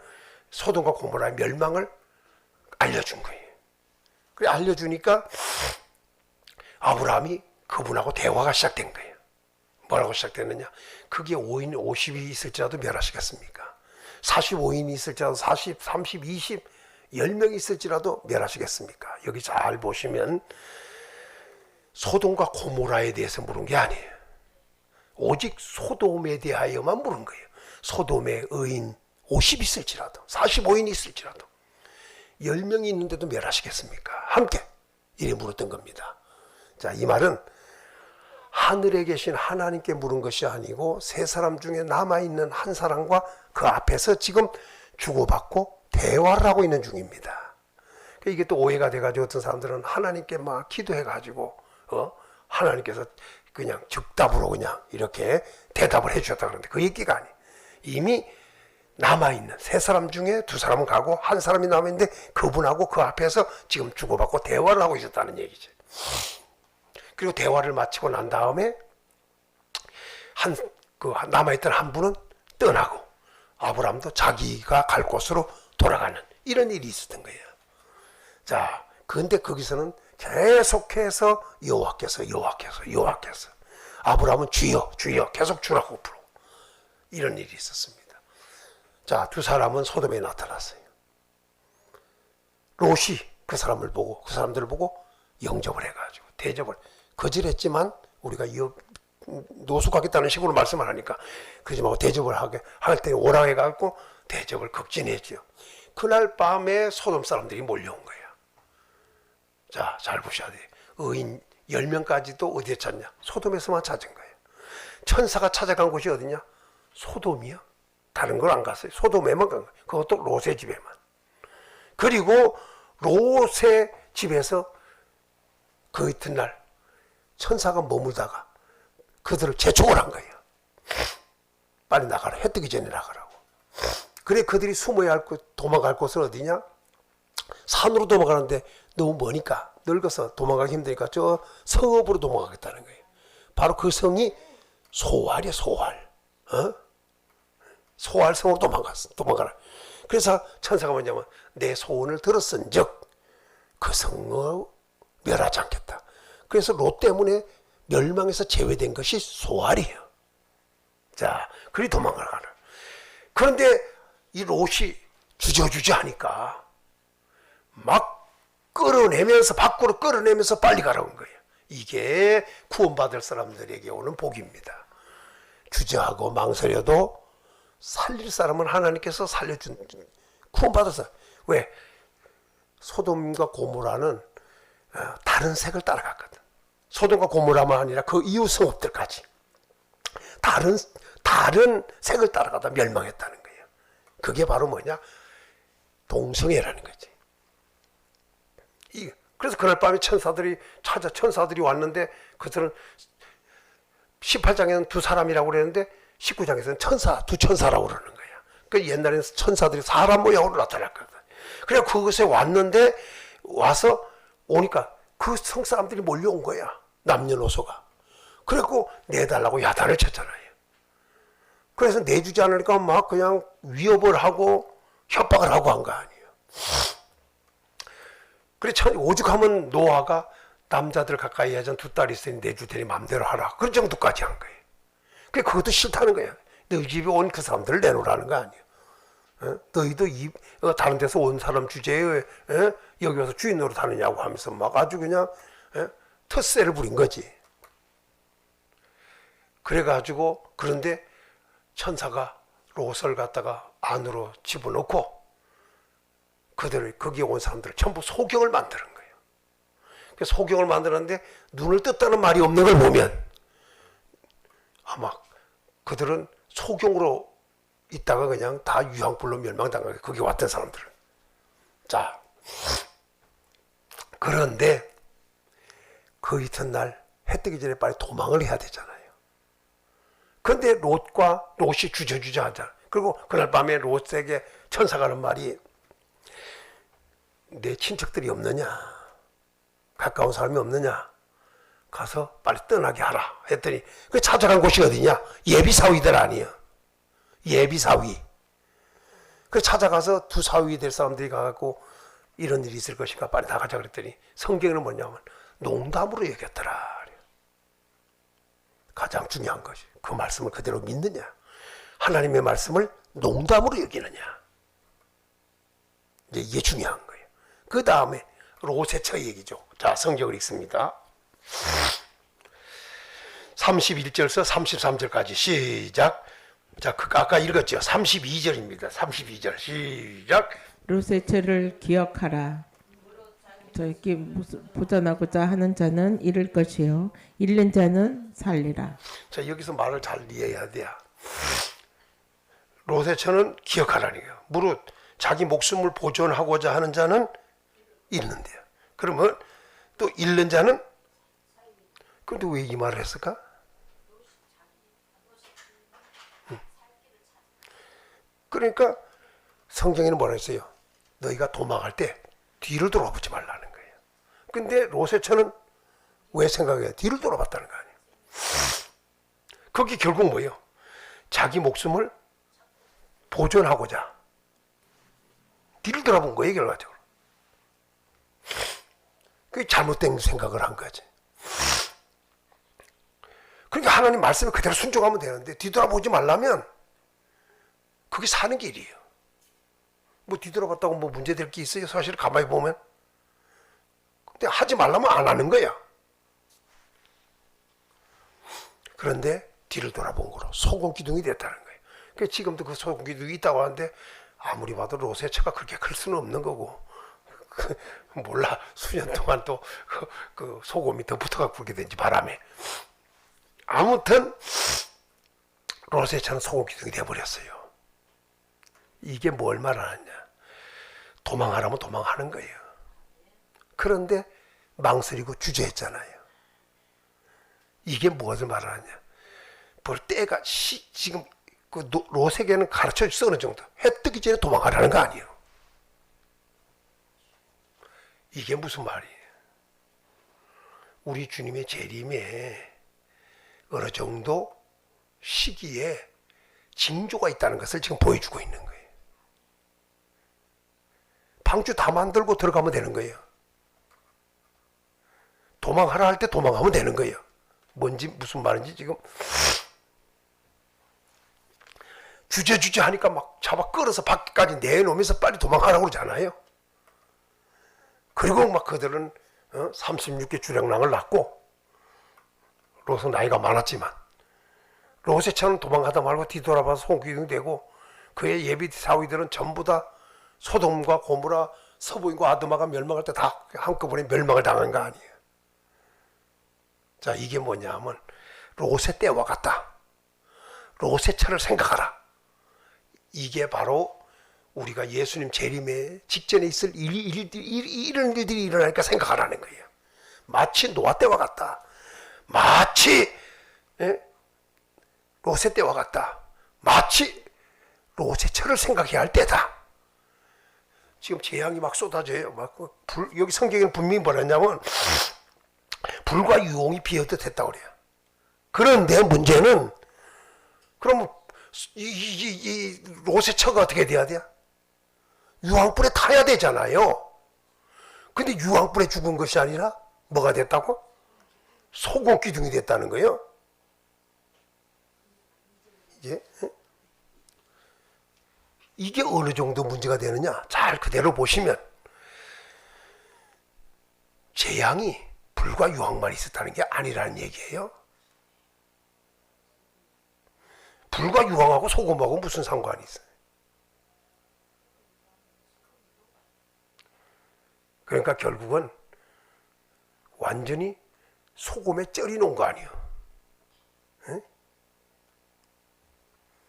소돔과 고모라의 멸망을 알려준 거예요. 그래 알려주니까 아브라함이 그분하고 대화가 시작된 거예요. 뭐라고 시작됐느냐? 그게 5인 50이 있을지라도 멸하시겠습니까? 45인이 있을지라도 40, 30, 20, 10명이 있을지라도 멸하시겠습니까? 여기 잘 보시면 소돔과 고모라에 대해서 물은 게 아니에요. 오직 소돔에 대하여만 물은 거예요. 소돔에 의인 50 있을지라도 45인이 있을지라도 10명이 있는데도 멸하시겠습니까? 함께 이래 물었던 겁니다. 자, 이 말은 하늘에 계신 하나님께 물은 것이 아니고 세 사람 중에 남아있는 한 사람과 그 앞에서 지금 주고받고 대화를 하고 있는 중입니다. 이게 또 오해가 돼가지고 어떤 사람들은 하나님께 막 기도해가지고 하나님께서 그냥 즉답으로 그냥 이렇게 대답을 해주셨다 그러는데 그 얘기가 아니에요. 이미 남아있는 세 사람 중에 두 사람은 가고 한 사람이 남아있는데 그분하고 그 앞에서 지금 주고받고 대화를 하고 있었다는 얘기죠. 그리고 대화를 마치고 난 다음에 남아있던 한 분은 떠나고 아브라함도 자기가 갈 곳으로 돌아가는 이런 일이 있었던 거예요. 자, 그런데 거기서는 계속해서 여호와께서 아브라함은 주여 계속 주라고 부르고 이런 일이 있었습니다. 자, 두 사람은 소돔에 나타났어요. 롯이 그 사람들을 보고 영접을 해가지고 대접을 거절했지만 우리가 노숙하겠다는 식으로 말씀을 하니까 그러지 말고 대접을 할 때 오라 해갖고 대접을 극진했죠. 그날 밤에 소돔 사람들이 몰려온 거예요. 자, 잘 보셔야 돼요. 의인 10명까지도 어디에 찾냐? 소돔에서만 찾은 거예요. 천사가 찾아간 곳이 어디냐? 소돔이요. 다른 걸 안 갔어요. 소돔에만 간 거예요. 그것도 롯의 집에만. 그리고 롯의 집에서 그 이튿날 천사가 머물다가 그들을 재촉을 한 거예요. 빨리 나가라. 해 뜨기 전에 나가라고. 그래 그들이 숨어야 할 곳, 도망갈 곳은 어디냐? 산으로 도망가는데 너무 머니까, 늙어서 도망가기 힘드니까 저 성읍으로 도망가겠다는 거예요. 바로 그 성이 소활이야, 소활. 소활성으로 도망가라. 그래서 천사가 뭐냐면 내 소원을 들었은즉 그 성을 멸하지 않겠다. 그래서 롯 때문에 멸망에서 제외된 것이 소활이에요. 자, 그리 도망가라. 그런데 이 롯이 주저주저 하니까 막 끌어내면서, 밖으로 끌어내면서 빨리 가라는 거예요. 이게 구원받을 사람들에게 오는 복입니다. 주저하고 망설여도 살릴 사람은 하나님께서 살려준, 구원받아서. 왜? 소돔과 고모라는 다른 색을 따라갔거든. 소돔과 고모라만 아니라 그 이웃 성읍들까지 다른 색을 따라가다 멸망했다는 거예요. 그게 바로 뭐냐? 동성애라는 거지. 그래서 그날 밤에 천사들이 왔는데 그들은 18장에는 두 사람이라고 그랬는데 19장에서는 두 천사라고 그러는 거야. 그 옛날에는 천사들이 사람 모양으로 나타났거든. 그래 그것에 왔는데 와서 오니까 그 성 사람들이 몰려온 거야. 남녀노소가. 그래갖고 내달라고 야단을 쳤잖아요. 그래서 내주지 않으니까 막 그냥 위협을 하고 협박을 하고 한 거 아니에요. 그래 오죽하면 노아가 남자들 가까이 하자 두 딸이 있으니 내줄 테니 마음대로 하라. 그런 정도까지 한 거예요. 그래 그것도 싫다는 거야. 너희 집에 온 그 사람들을 내놓으라는 거 아니에요. 너희도 다른 데서 온 사람 주제에 여기 와서 주인 노릇 하느냐고 하면서 막 아주 그냥 텃세를 부린 거지. 그래가지고 그런데 천사가 롯을 갖다가 안으로 집어넣고 그들을 거기에 온 사람들을 전부 소경을 만드는 거예요. 그래서 소경을 만드는데 눈을 떴다는 말이 없는 걸 보면 아마 그들은 소경으로 있다가 그냥 다 유황불로 멸망당하게 거기 왔던 사람들은. 자, 그런데 그 이튿날 해 뜨기 전에 빨리 도망을 해야 되잖아요. 그런데 롯이 주저주저 하잖아. 그리고 그날 밤에 롯에게 천사가 하는 말이 내 친척들이 없느냐, 가까운 사람이 없느냐, 가서 빨리 떠나게 하라 했더니 그 찾아간 곳이 어디냐? 예비사위들 아니야. 예비사위. 그 찾아가서 두 사위 될 사람들이 가갖고 이런 일이 있을 것인가 빨리 나가자 그랬더니 성경에는 뭐냐면 농담으로 여겼더라. 가장 중요한 것이 그 말씀을 그대로 믿느냐, 하나님의 말씀을 농담으로 여기느냐. 이제 이게 중요한 거예요. 그 다음에 롯의 처 얘기죠. 자, 성경을 읽습니다. 31절에서 33절까지 시작. 자, 아까 읽었죠. 32절입니다. 32절 시작. 롯의 처를 기억하라. 저에게 보전하고자 하는 자는 잃을 것이요 잃는 자는 살리라. 자, 여기서 말을 잘 이해해야 돼요. 롯의 처는 기억하라는 거예요. 무릇 자기 목숨을 보존하고자 하는 자는 잃는데요. 그러면 또 잃는 자는, 근데 왜 이 말을 했을까? 그러니까 성경에는 뭐라 했어요? 너희가 도망할 때 뒤를 돌아보지 말라는 거예요. 근데 롯의 처는 왜 생각해요? 뒤를 돌아봤다는 거 아니에요. 그게 결국 뭐예요? 자기 목숨을 보존하고자 뒤를 돌아본 거예요, 결과적으로. 그게 잘못된 생각을 한 거지. 그러니까 하나님 말씀을 그대로 순종하면 되는데 뒤돌아보지 말라면 그게 사는 길이에요. 뭐 뒤돌아봤다고 뭐 문제될 게 있어요? 사실 가만히 보면. 근데 하지 말라면 안 하는 거야. 그런데 뒤를 돌아본 거로 소금 기둥이 됐다는 거예요. 그러니까 지금도 그 소금 기둥이 있다고 하는데 아무리 봐도 롯의 처가 그렇게 클 수는 없는 거고 몰라 수년 동안 또 그 소금이 더 붙어가 굵게 된지 바람에. 아무튼 롯의 처는 소금 기둥이 돼버렸어요. 이게 뭘 말하느냐? 도망하라면 도망하는 거예요. 그런데 망설이고 주저했잖아요. 이게 무엇을 말하느냐? 볼 때가 지금 그 롯에게는 가르쳐 줬어. 어느 정도. 해 뜨기 전에 도망가라는 거 아니에요. 이게 무슨 말이에요? 우리 주님의 재림에 어느 정도 시기에 징조가 있다는 것을 지금 보여주고 있는 거예요. 방주 다 만들고 들어가면 되는 거예요. 도망하라 할 때 도망하면 되는 거예요. 뭔지 무슨 말인지 지금 주저 하니까 막 잡아 끌어서 밖에까지 내놓으면서 빨리 도망가라고 그러잖아요. 그리고 막 그들은 36개 주량랑을 낳고 롯은 나이가 많았지만 롯의처럼 도망가다 말고 뒤돌아봐서 송기둥 되고 그의 예비 사위들은 전부 다 소돔과 고모라 서부인과 아드마가 멸망할 때 다 한꺼번에 멸망을 당한 거 아니에요. 자, 이게 뭐냐 하면 롯의 때와 같다. 롯의 차를 생각하라. 이게 바로 우리가 예수님 재림에 직전에 있을 이런 일들이 일어나니까 생각하라는 거예요. 마치 노아 때와 같다. 마치 롯의 때와 같다. 마치 롯의 철을 생각해야 할 때다. 지금 재앙이 막 쏟아져요. 여기 성경에는 분명히 뭐랬냐면 불과 유홍이 비어듯했다고 그래요. 그런데 문제는 그러면 이 롯의 처가 어떻게 돼야 돼요? 유황불에 타야 되잖아요. 근데 유황불에 죽은 것이 아니라 뭐가 됐다고? 소금 기둥이 됐다는 거예요. 이게 어느 정도 문제가 되느냐? 잘 그대로 보시면 재앙이 불과 유황만 있었다는 게 아니라는 얘기예요. 불과 유황하고 소금하고 무슨 상관이 있어요? 그러니까 결국은 완전히 소금에 쩔이 놓은 거 아니에요. 응?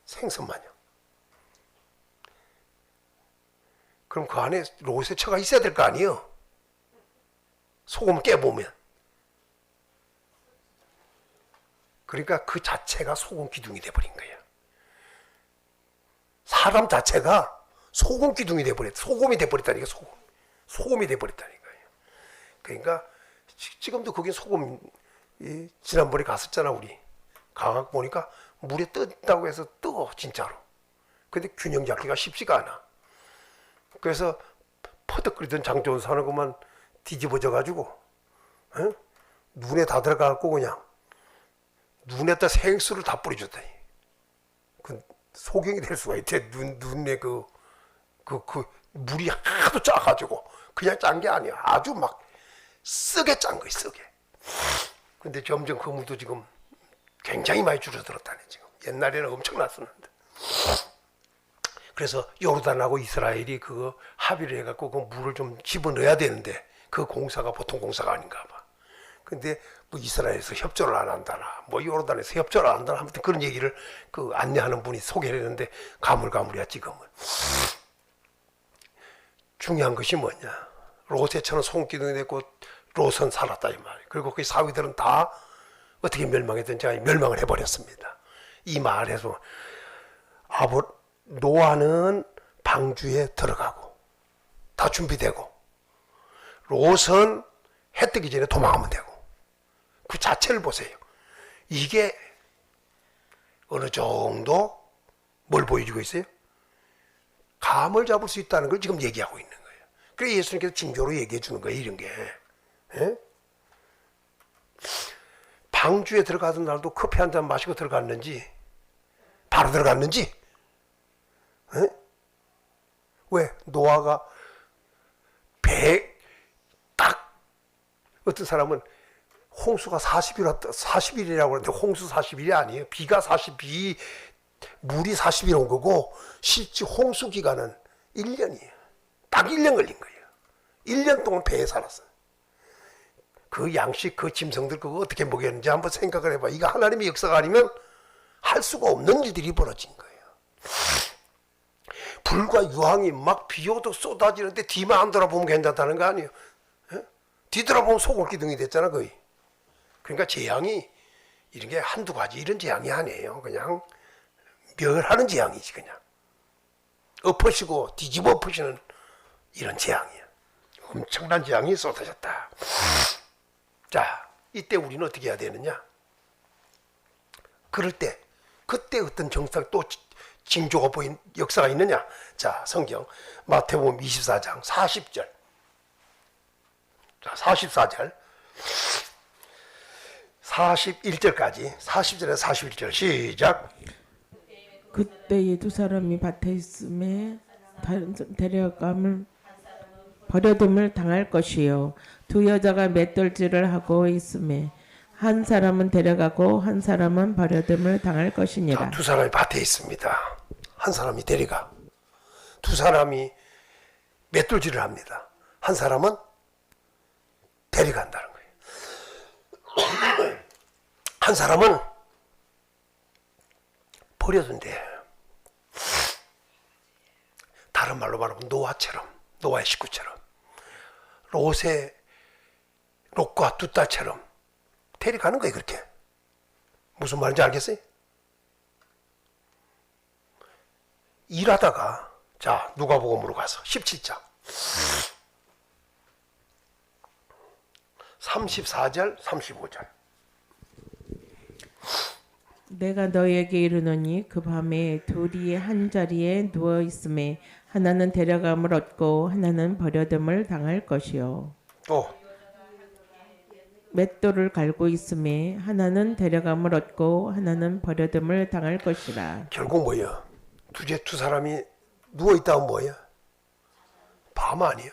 생선마냥. 그럼 그 안에 롯의 처가 있어야 될 거 아니에요. 소금을 깨보면. 그러니까 그 자체가 소금 기둥이 돼버린 거예요. 사람 자체가 소금 기둥이 돼버렸다. 소금이 돼버렸다니까. 소금이 돼버렸다니까요. 그러니까 지금도 거기 소금 지난번에 갔었잖아 우리. 강학 보니까 물에 뜬다고 해서 뜨거 진짜로. 근데 균형 잡기가 쉽지가 않아. 그래서 퍼덕거리던 장조원 사는 것만 뒤집어져 가지고 눈에 다 들어가고 그냥 눈에다 생수를 다 뿌려줬다니. 그 소경이 될 수가 있대. 눈에 그 물이 하도 짜가지고 그냥 짠 게 아니야. 아주 막 쓰게 짠 거야, 쓰게. 근데 점점 그 물도 지금 굉장히 많이 줄어들었다네 지금. 옛날에는 엄청났었는데. 그래서 요르단하고 이스라엘이 그거 합의를 해갖고 그 물을 좀 집어넣어야 되는데 그 공사가 보통 공사가 아닌가 봐. 근데 뭐 이스라엘에서 협조를 안 한다나 뭐 요르단에서 협조를 안 한다나 아무튼 그런 얘기를 그 안내하는 분이 소개를 했는데 가물가물이야 지금은. 중요한 것이 뭐냐. 롯의 처는 손기둥이 됐고 롯은 살았다 이 말이에요. 그리고 그 사위들은 다 어떻게 멸망했든지 멸망을 해버렸습니다. 이 말에서 노아는 방주에 들어가고 다 준비되고 롯은 해 뜨기 전에 도망하면 되고 그 자체를 보세요. 이게 어느 정도 뭘 보여주고 있어요? 감을 잡을 수 있다는 걸 지금 얘기하고 있는 거예요. 그래서 예수님께서 징조로 얘기해 주는 거예요. 이런 게. 방주에 들어가던 날도 커피 한 잔 마시고 들어갔는지 바로 들어갔는지 왜? 노아가 딱 어떤 사람은 홍수가 40일이라고 하는데 홍수 40일이 아니에요. 비가 42, 물이 40일 온 거고 실제 홍수 기간은 1년이에요. 딱 1년 걸린 거예요. 1년 동안 배에 살았어요. 그 양식, 그 짐승들 그거 어떻게 먹였는지 한번 생각을 해봐. 이거 하나님의 역사가 아니면 할 수가 없는 일들이 벌어진 거예요. 불과 유황이 막 비오도 쏟아지는데 뒤만 안 돌아보면 괜찮다는 거 아니에요. 뒤돌아보면 소금 기둥이 됐잖아 거의. 그러니까 재앙이 이런 게 한두 가지 이런 재앙이 아니에요. 그냥 멸하는 재앙이지 그냥. 엎으시고 뒤집어 엎으시는 이런 재앙이야. 엄청난 재앙이 쏟아졌다. 자, 이때 우리는 어떻게 해야 되느냐? 그럴 때 그때 어떤 정상 또 징조가 보인 역사가 있느냐? 자, 성경 마태복음 24장 40절. 자, 44절 41절까지 40절에서 41절 시작. 그때에 두 사람이 밭에 있음에 데려감을 버려둠을 당할 것이요 두 여자가 맷돌질을 하고 있음에 한 사람은 데려가고 한 사람은 버려둠을 당할 것이니라. 자, 두 사람이 밭에 있습니다. 한 사람이 데려가. 두 사람이 맷돌질을 합니다. 한 사람은 데려간다는 거예요. 한 사람은 버려둔대. 다른 말로 말하면 노아처럼, 노아의 식구처럼, 롯과 두 딸처럼 데려가는 거예요. 그렇게. 무슨 말인지 알겠어요? 일하다가, 자, 누가복음으로 가서 17장 34절 35절. 내가 너에게 이르노니 그 밤에 둘이 한 자리에 누워 있음에 하나는 데려감을 얻고 하나는 버려둠을 당할 것이요 또 맷돌을 갈고 있음에 하나는 데려감을 얻고 하나는 버려둠을 당할 것이라. 결국 뭐예요? 두 사람이 누워 있다면 뭐예요? 밤 아니야.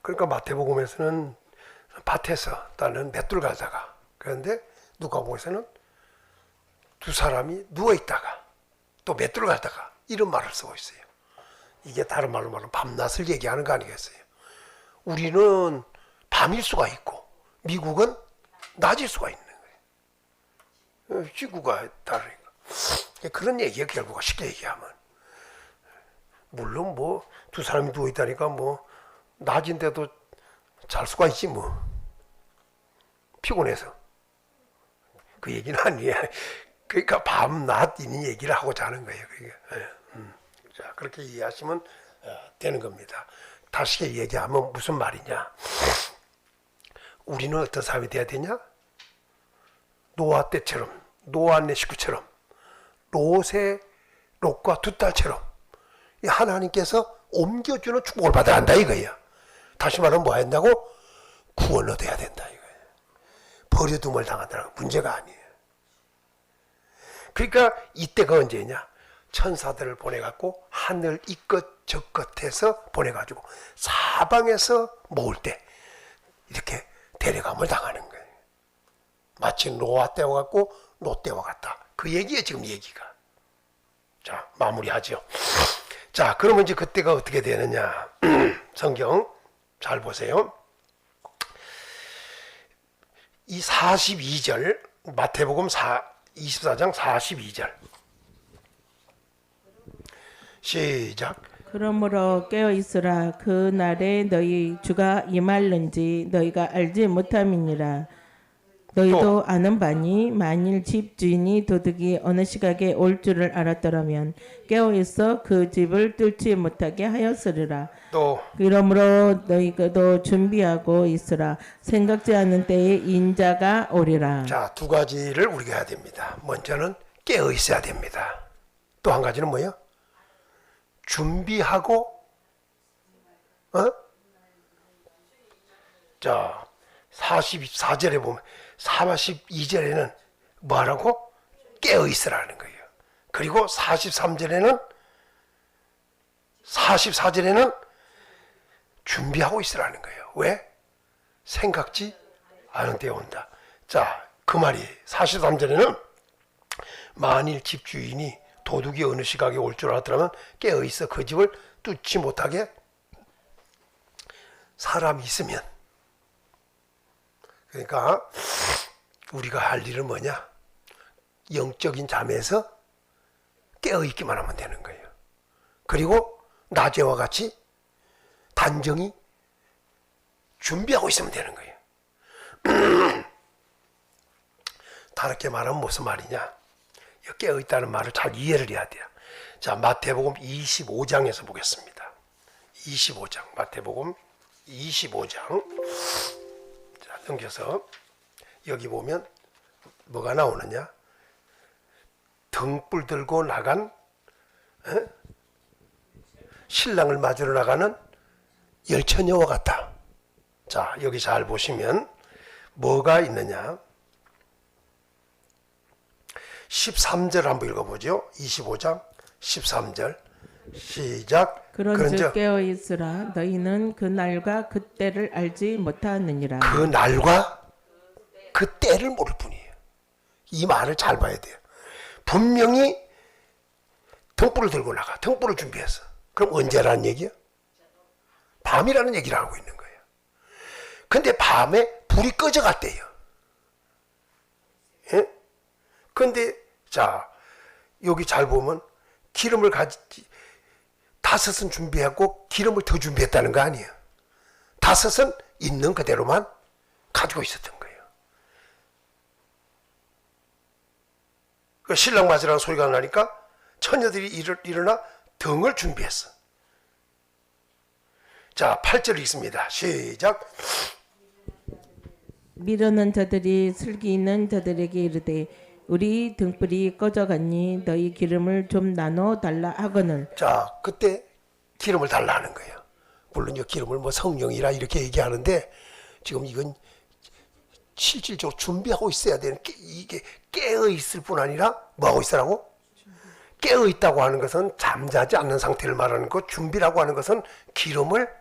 그러니까 마태복음에서는 밭에서 나는 맷돌 갈다가, 그런데 누가복음에서는 두 사람이 누워 있다가 또 맷돌 갈다가 이런 말을 쓰고 있어요. 이게 다른 말로 말하면 밤낮을 얘기하는 거 아니겠어요? 우리는 밤일 수가 있고 미국은 낮일 수가 있는 거예요. 지구가 다르니까. 그런 얘기예요. 결국 쉽게 얘기하면. 물론 뭐 두 사람이 누워 있다니까 뭐 낮인데도 잘 수가 있지 뭐. 피곤해서. 그 얘기는 아니에요. 그러니까 밤낮 있는 얘기를 하고자 하는 거예요. 자, 그렇게 이해하시면 되는 겁니다. 다시 얘기하면 무슨 말이냐? 우리는 어떤 사람이 돼야 되냐? 노아 때처럼, 노아의 식구처럼, 롯과 두 딸처럼 하나님께서 옮겨주는 축복을 받아야 한다 이거예요. 다시 말하면 뭐 한다고? 구원을 얻어야 된다 이거예요. 버려둠을 당한다는 건 문제가 아니에요. 그러니까 이때가 언제냐? 천사들을 보내갖고 하늘 이끝 저끝에서 보내가지고 사방에서 모을 때 이렇게 데려감을 당하는 거예요. 마치 노아 때와 같고 롯 때와 같다. 그 얘기예요 지금 얘기가. 자, 마무리하죠. 자, 그러면 이제 그때가 어떻게 되느냐? 성경 잘 보세요. 이 42절 마태복음 24장 42절 시작. 그러므로 깨어 있으라. 그 날에 너희 주가 임할는지 너희가 알지 못함이니라. 너희도 아는 바니 만일 집 주인이 도둑이 어느 시각에 올 줄을 알았더라면 깨어 있어 그 집을 뚫지 못하게 하였으리라. 또 그러므로 너희도 준비하고 있으라. 생각지 않은 때에 인자가 오리라. 자, 두 가지를 우리가 해야 됩니다. 먼저는 깨어 있어야 됩니다. 또 한 가지는 뭐예요? 준비하고 자, 44절에 보면 42절에는 뭐하라고? 깨어 있으라는 거예요. 그리고 44절에는 준비하고 있으라는 거예요. 왜? 생각지 않은 때에 온다. 자, 그 말이 43절에는 만일 집주인이 도둑이 어느 시각에 올 줄 알았더라면 깨어 있어 그 집을 뚫지 못하게 사람이 있으면. 그러니까 우리가 할 일은 뭐냐? 영적인 잠에서 깨어있기만 하면 되는 거예요. 그리고 낮에와 같이 단정히 준비하고 있으면 되는 거예요. 다르게 말하면 무슨 말이냐? 깨어있다는 말을 잘 이해를 해야 돼요. 자, 마태복음 25장에서 보겠습니다. 25장, 마태복음 25장. 자, 넘겨서 여기 보면 뭐가 나오느냐? 등불 들고 나간 신랑을 맞으러 나가는 열처녀와 같다. 자, 여기 잘 보시면 뭐가 있느냐? 13절 한번 읽어보죠. 25장 13절 시작. 그런즉 깨어 있으라 너희는 그 날과 그 때를 알지 못하느니라. 그 날과 그 때를 모를 뿐이에요. 이 말을 잘 봐야 돼요. 분명히 등불을 들고 나가. 등불을 준비했어. 그럼 언제라는 얘기야? 밤이라는 얘기를 하고 있는 거예요. 근데 밤에 불이 꺼져갔대요. 예? 근데 자, 여기 잘 보면 기름을 다섯은 준비하고 기름을 더 준비했다는 거 아니에요. 다섯은 있는 그대로만 가지고 있었던 거예요. 그 신랑 맞으라는 소리가 나니까 처녀들이 일어나 등을 준비했어. 자, 8절 읽습니다. 시작. 미르는 자들이 슬기 있는 자들에게 이르되 우리 등불이 꺼져갔니 너희 기름을 좀 나눠 달라 하거늘. 자, 그때 기름을 달라 하는 거예요. 물론 이 기름을 뭐 성령이라 이렇게 얘기하는데 지금 이건 실질적으로 준비하고 있어야 되는 이게 깨어 있을 뿐 아니라 뭐 하고 있으라고? 깨어 있다고 하는 것은 잠자지 않는 상태를 말하는 것, 준비라고 하는 것은 기름을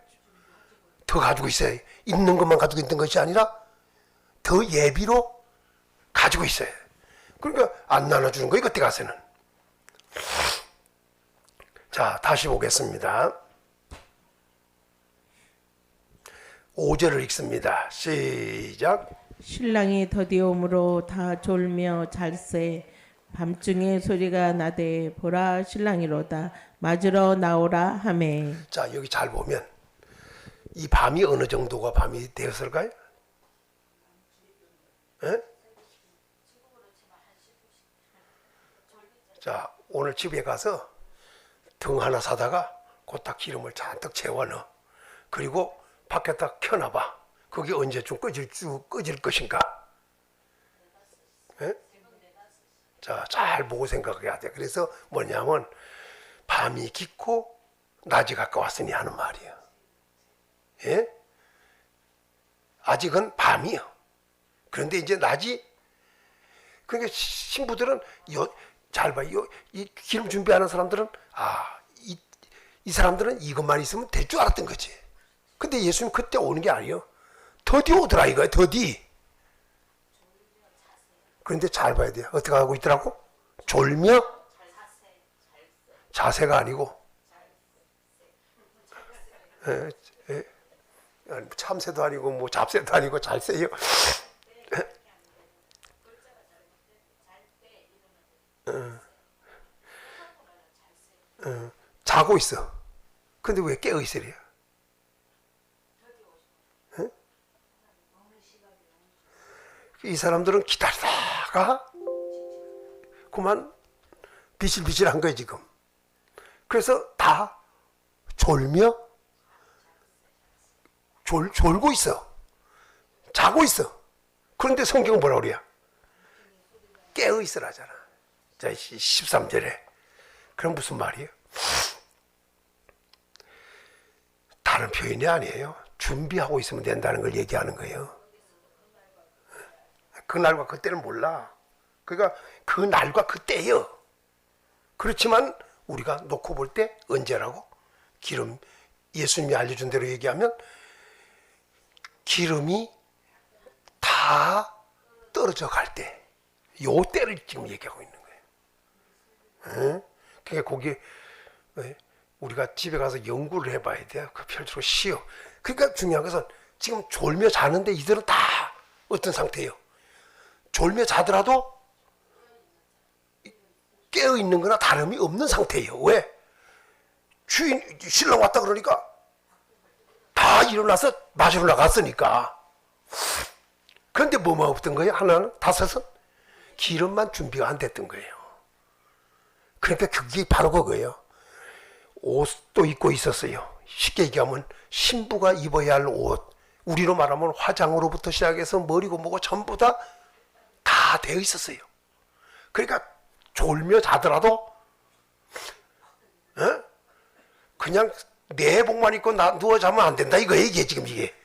더 가지고 있어야 해. 있는 것만 가지고 있는 것이 아니라 더 예비로 가지고 있어야 해. 그러니까 안 나눠주는 거예요, 그때 가서는. 자, 다시 보겠습니다. 5절을 읽습니다. 시작. 신랑이 더디옴으로 다 졸며 잘세 밤중에 소리가 나되 보라 신랑이로다 맞으러 나오라 하매. 자, 여기 잘 보면 이 밤이 어느 정도가 밤이 되었을까요? 에? 자, 오늘 집에 가서 등 하나 사다가 곧다 기름을 잔뜩 채워 넣어. 그리고 밖에다 켜놔봐. 그게 언제쯤 꺼질 것인가? 에? 자, 잘 보고 생각해야 돼. 그래서 뭐냐면 밤이 깊고 낮이 가까웠으니 하는 말이에요. 예? 아직은 밤이요. 그런데 이제 낮이, 그러니까 신부들은 잘 봐. 이 기름 준비하는 사람들은 이 사람들은 이것만 있으면 될 줄 알았던 거지. 근데 예수님 그때 오는 게 아니에요. 더디 오더라 이거야. 더디. 그런데 잘 봐야 돼요. 어떻게 하고 있더라고? 졸며? 자세가 아니고 참새도 아니고 뭐 잡새도 아니고 잘새요. 자고 있어. 근데 왜 깨어 있으랴? 이 사람들은 기다리다가 그만 비실비실한 거예요 지금. 그래서 다 졸며 졸고 있어. 자고 있어. 그런데 성경은 뭐라고 그래요? 깨어 있으라잖아. 자, 13절에. 그럼 무슨 말이에요? 다른 표현이 아니에요. 준비하고 있으면 된다는 걸 얘기하는 거예요. 그날과 그때는 몰라. 그러니까 그 날과 그때예요. 그렇지만 우리가 놓고 볼 때 언제라고? 기름, 예수님이 알려준 대로 얘기하면 기름이 다 떨어져 갈 때, 요 때를 지금 얘기하고 있는 거예요. 그러니까 거기 우리가 집에 가서 연구를 해봐야 돼요. 그 별로 쉬워. 그러니까 중요한 것은 지금 졸며 자는데 이들은 다 어떤 상태예요? 졸며 자더라도 깨어 있는 거나 다름이 없는 상태예요. 왜? 신랑 왔다 그러니까 다 일어나서 마시러 나갔으니까. 그런데 뭐만 없던 거예요? 하나는, 다섯은 기름만 준비가 안 됐던 거예요. 그러니까 그게 바로 그거예요. 옷도 입고 있었어요. 쉽게 얘기하면 신부가 입어야 할 옷, 우리로 말하면 화장으로부터 시작해서 머리고 뭐고 전부 다 되어 있었어요. 그러니까 졸며 자더라도 그냥 내복만 입고 누워 자면 안 된다 이거예요. 이게 지금 이게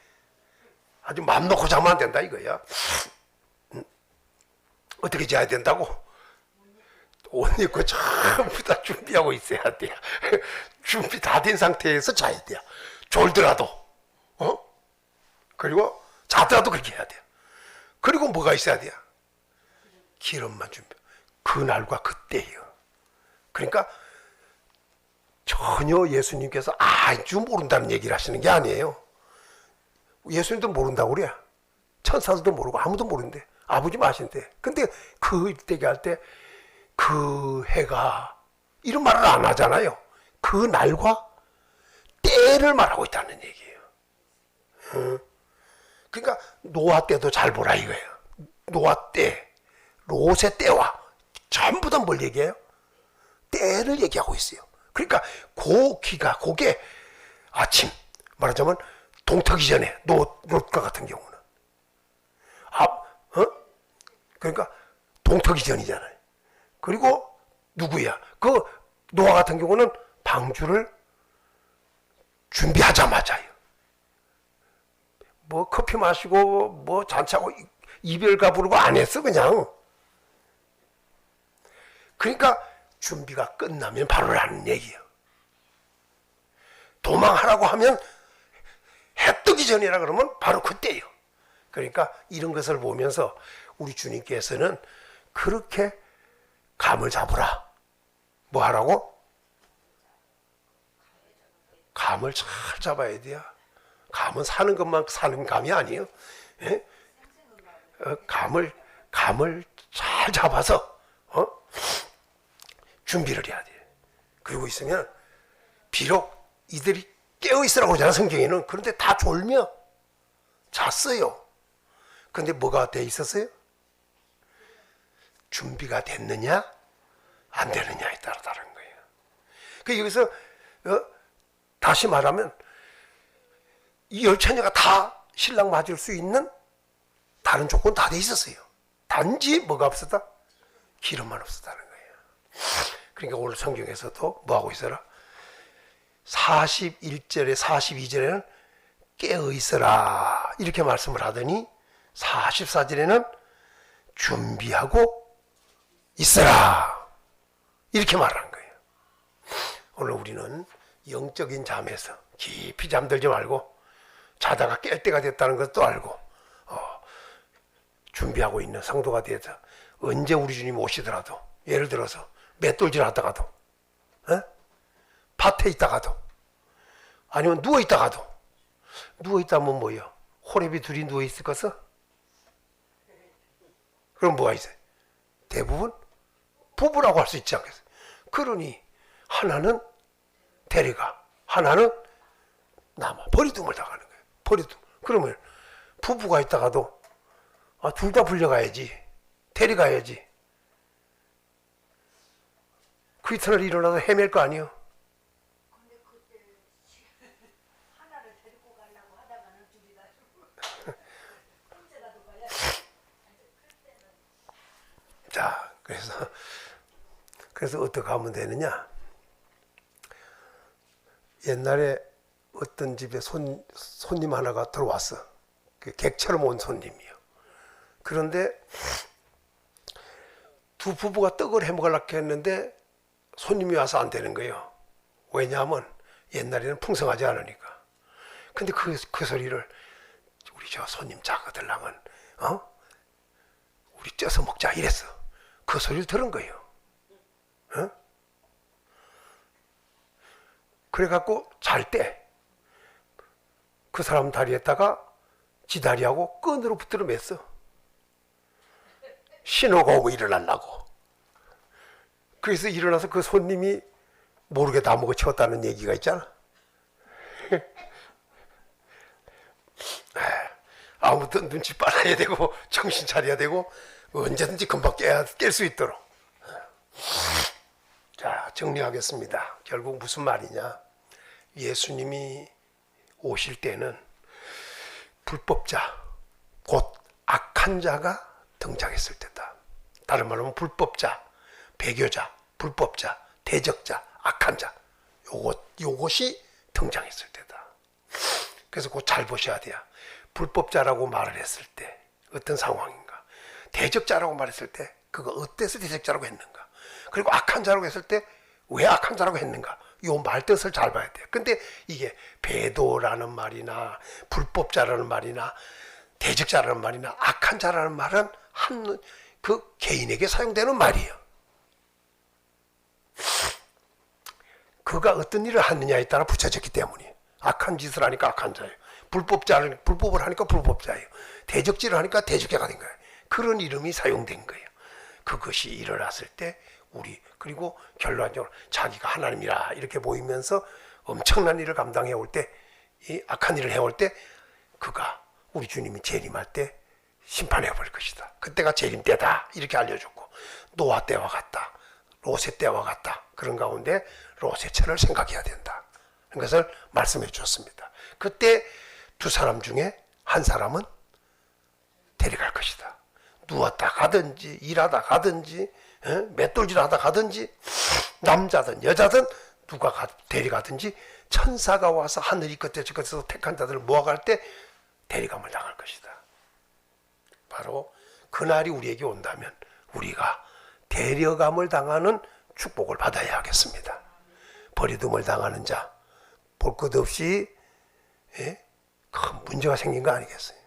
아주 맘 놓고 자면 안 된다 이거야. 어떻게 자야 된다고? 옷 입고 전부 다 준비하고 있어야 돼요. 준비 다 된 상태에서 자야 돼요. 졸더라도 그리고 자더라도 그렇게 해야 돼요. 그리고 뭐가 있어야 돼요? 기름만 준비. 그날과 그때예요. 그러니까 전혀 예수님께서 아주 모른다는 얘기를 하시는 게 아니에요. 예수님도 모른다고 그래. 천사들도 모르고 아무도 모르는데 아버지 아신대. 근데 그 얘기할 때 그 해가 이런 말을 안 하잖아요. 그 날과 때를 말하고 있다는 얘기예요. 그러니까 노아 때도 잘 보라 이거예요. 노아 때, 롯의 때와 전부 다 뭘 얘기해요? 때를 얘기하고 있어요. 그러니까 그게 아침 말하자면 동트기 전에 롯과 같은 경우는 그러니까 동트기 전이잖아요. 그리고 누구야? 그 노아 같은 경우는 방주를 준비하자마자요. 뭐 커피 마시고 뭐 잔치하고 이별가 부르고 안 했어 그냥. 그러니까 준비가 끝나면 바로 라는 얘기예요. 도망하라고 하면 해 뜨기 전이라 그러면 바로 그때예요. 그러니까 이런 것을 보면서 우리 주님께서는 그렇게 감을 잡으라. 뭐 하라고? 감을 잘 잡아야 돼요. 감은 사는 것만 사는 감이 아니에요. 예? 감을 잘 잡아서 준비를 해야 돼요. 그리고 있으면 비록 이들이 깨어 있으라고 그러잖아 성경에는. 그런데 다 졸며 잤어요. 근데 뭐가 돼 있었어요? 준비가 됐느냐 안 되느냐에 따라 다른 거예요. 그 여기서 다시 말하면 이 열 처녀가 다 신랑 맞을 수 있는 다른 조건 다 돼 있었어요. 단지 뭐가 없었다? 기름만 없었다는 거예요. 그러니까 오늘 성경에서도 뭐하고 있어라? 41절에 42절에는 깨어 있어라 이렇게 말씀을 하더니 44절에는 준비하고 있어라 이렇게 말한 거예요. 오늘 우리는 영적인 잠에서 깊이 잠들지 말고 자다가 깰 때가 됐다는 것도 알고 준비하고 있는 성도가 되어서 언제 우리 주님 오시더라도 예를 들어서 맷돌질 하다가도 밭에 있다가도 아니면 누워있다가도 누워있다면 뭐예요? 호렙이 둘이 누워있을 것은? 그럼 뭐가 있어요? 대부분 부부라고 할 수 있지 않겠어요? 그러니 하나는 데려가 하나는 남아 버리둠을 당하는 거예요. 버리둠. 그러면 부부가 있다가도 둘 다 불려가야지 데려가야지. 그 이튿날 일어나서 헤맬 거 아니에요? 자, 그래서 어떻게 하면 되느냐? 옛날에 어떤 집에 손님 하나가 들어왔어. 그 객처럼 온 손님이요. 그런데 두 부부가 떡을 해 먹으려고 했는데 손님이 와서 안 되는 거예요. 왜냐하면 옛날에는 풍성하지 않으니까. 근데 그 소리를 우리 저 손님 작아들랑은 우리 쪄서 먹자 이랬어. 그 소리를 들은 거예요. 그래갖고 잘 때 그 사람 다리에다가 지 다리하고 끈으로 붙들어 맸어. 신호가 오고 일어나려고. 그래서 일어나서 그 손님이 모르게 다 먹어치웠다는 얘기가 있잖아. 아무튼 눈치 빨아야 되고 정신 차려야 되고 언제든지 금방 깰 수 있도록. 자, 정리하겠습니다. 결국 무슨 말이냐? 예수님이 오실 때는 불법자, 곧 악한 자가 등장했을 때다. 다른 말로 하면 불법자, 배교자, 불법자, 대적자, 악한 자, 요것이 등장했을 때다. 그래서 곧 잘 보셔야 돼요. 불법자라고 말을 했을 때 어떤 상황인가, 대적자라고 말했을 때 그거 어때서 대적자라고 했는가, 그리고 악한 자라고 했을 때 왜 악한 자라고 했는가, 요 말뜻을 잘 봐야 돼요. 근데 이게 배도라는 말이나 불법자라는 말이나 대적자라는 말이나 악한 자라는 말은 한 그 개인에게 사용되는 말이에요. 그가 어떤 일을 하느냐에 따라 붙여졌기 때문에 악한 짓을 하니까 악한 자예요. 불법을 하니까 불법자예요. 대적질을 하니까 대적자가 된 거예요. 그런 이름이 사용된 거예요. 그것이 일어났을 때 우리, 그리고 결론적으로 자기가 하나님이라 이렇게 보이면서 엄청난 일을 감당해 올 때, 이 악한 일을 해올 때 그가 우리 주님이 재림할 때 심판해 볼 것이다. 그때가 재림 때다 이렇게 알려줬고, 노아 때와 같다, 롯의 때와 같다, 그런 가운데 롯의 처를 생각해야 된다, 그것을 말씀해 주셨습니다. 그때 두 사람 중에 한 사람은 데려갈 것이다. 누웠다 가든지 일하다 가든지 맷돌질하다 가든지 남자든 여자든 누가 데려가든지 천사가 와서 하늘이 끝에 저 끝에서 택한 자들을 모아갈 때 데려감을 당할 것이다. 바로 그날이 우리에게 온다면 우리가 데려감을 당하는 축복을 받아야 하겠습니다. 버리둠을 당하는 자, 볼 것 없이 큰 문제가 생긴 거 아니겠어요?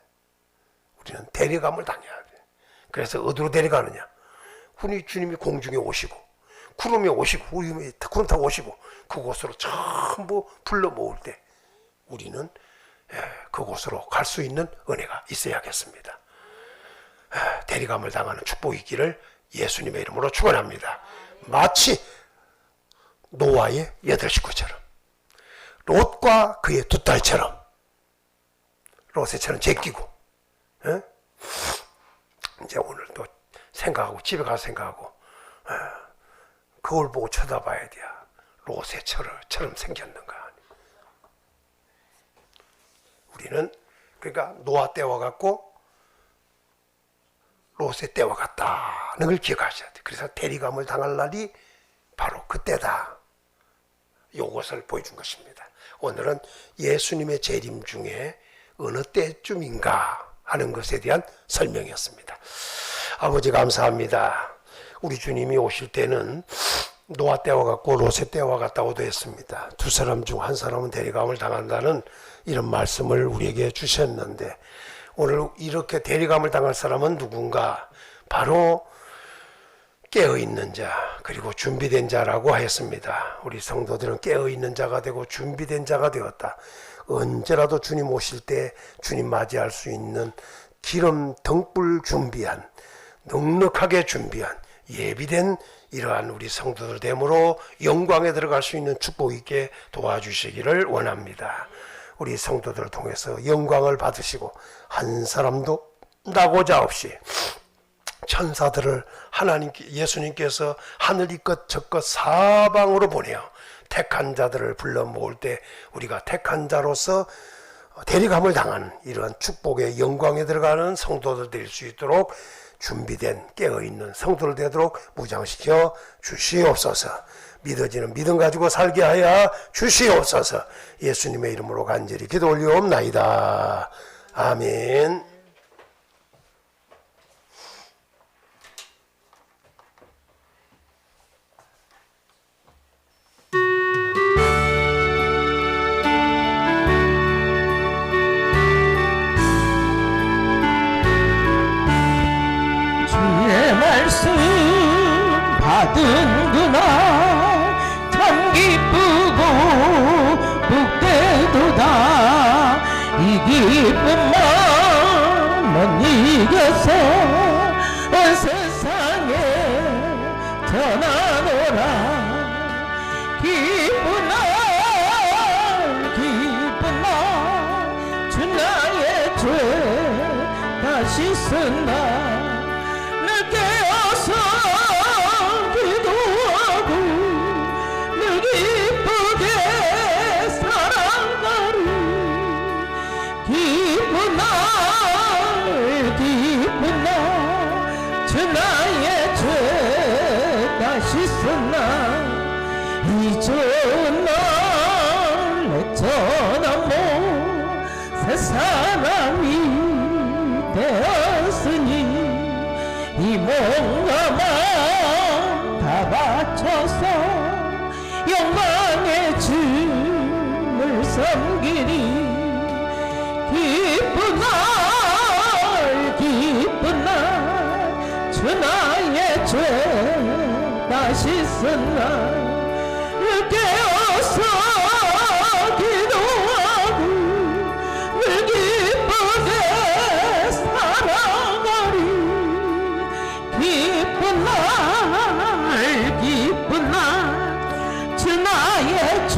우리는 데려감을 당해야 돼. 그래서 어디로 데려가느냐? 우리 주님이 공중에 오시고 구름에 오시고 우리 구름 타고 오시고 그곳으로 전부 불러 모을 때 우리는 그곳으로 갈 수 있는 은혜가 있어야겠습니다. 데려감을 당하는 축복이 있기를 예수님의 이름으로 축원합니다. 마치 노아의 8 식구처럼, 롯과 그의 2 딸처럼, 롯의 처는 제끼고, 이제 오늘 또 생각하고 집에 가서 생각하고 거울 보고 쳐다봐야 돼. 롯의 처럼 생겼는가. 우리는 그러니까 노아 때와 같고 롯의 때와 같다는 걸 기억하셔야 돼. 그래서 대리감을 당할 날이 바로 그때다. 이것을 보여준 것입니다. 오늘은 예수님의 재림 중에 어느 때쯤인가 하는 것에 대한 설명이었습니다. 아버지 감사합니다. 우리 주님이 오실 때는 노아 때와 같고 롯의 때와 같다고도 했습니다. 두 사람 중 한 사람은 대리감을 당한다는 이런 말씀을 우리에게 주셨는데, 오늘 이렇게 대리감을 당할 사람은 누군가? 바로 깨어있는 자, 그리고 준비된 자라고 하였습니다. 우리 성도들은 깨어있는 자가 되고 준비된 자가 되었다. 언제라도 주님 오실 때 주님 맞이할 수 있는 기름 등불 준비한, 넉넉하게 준비한, 예비된 이러한 우리 성도들 되므로 영광에 들어갈 수 있는 축복 있게 도와주시기를 원합니다. 우리 성도들을 통해서 영광을 받으시고 한 사람도 나고자 없이 천사들을 예수님께서 하늘 이것 저것 사방으로 보내어 택한 자들을 불러 모을 때 우리가 택한 자로서 대리감을 당하는 이러한 축복의 영광에 들어가는 성도들 될 수 있도록 준비된 깨어있는 성도들 되도록 무장시켜 주시옵소서. 믿어지는 믿음 가지고 살게 하여 주시옵소서. 예수님의 이름으로 간절히 기도 올리옵나이다. 아멘. 주의 말씀 받은 그날 참 기쁘고 복되도다. 이 기쁜 마음은 이겨서 세상에 전하노라. 기쁜 날 주 나의 죄 다시 쓴나 늘 깨어서 기도하고 늘 기쁘게 살아가리 기쁜 날 주 나의 죄 다시 쓴나 잊은 날 내 전화모 새 사람이 되었으니 이 몸과 마음 다 바쳐서 영광의 주를 섬기리 기쁜 날 주 나의 죄 다시 쓴나 깨어서 기도하고 늘 기쁘게 살아가리 기쁜 날 주 나의 죄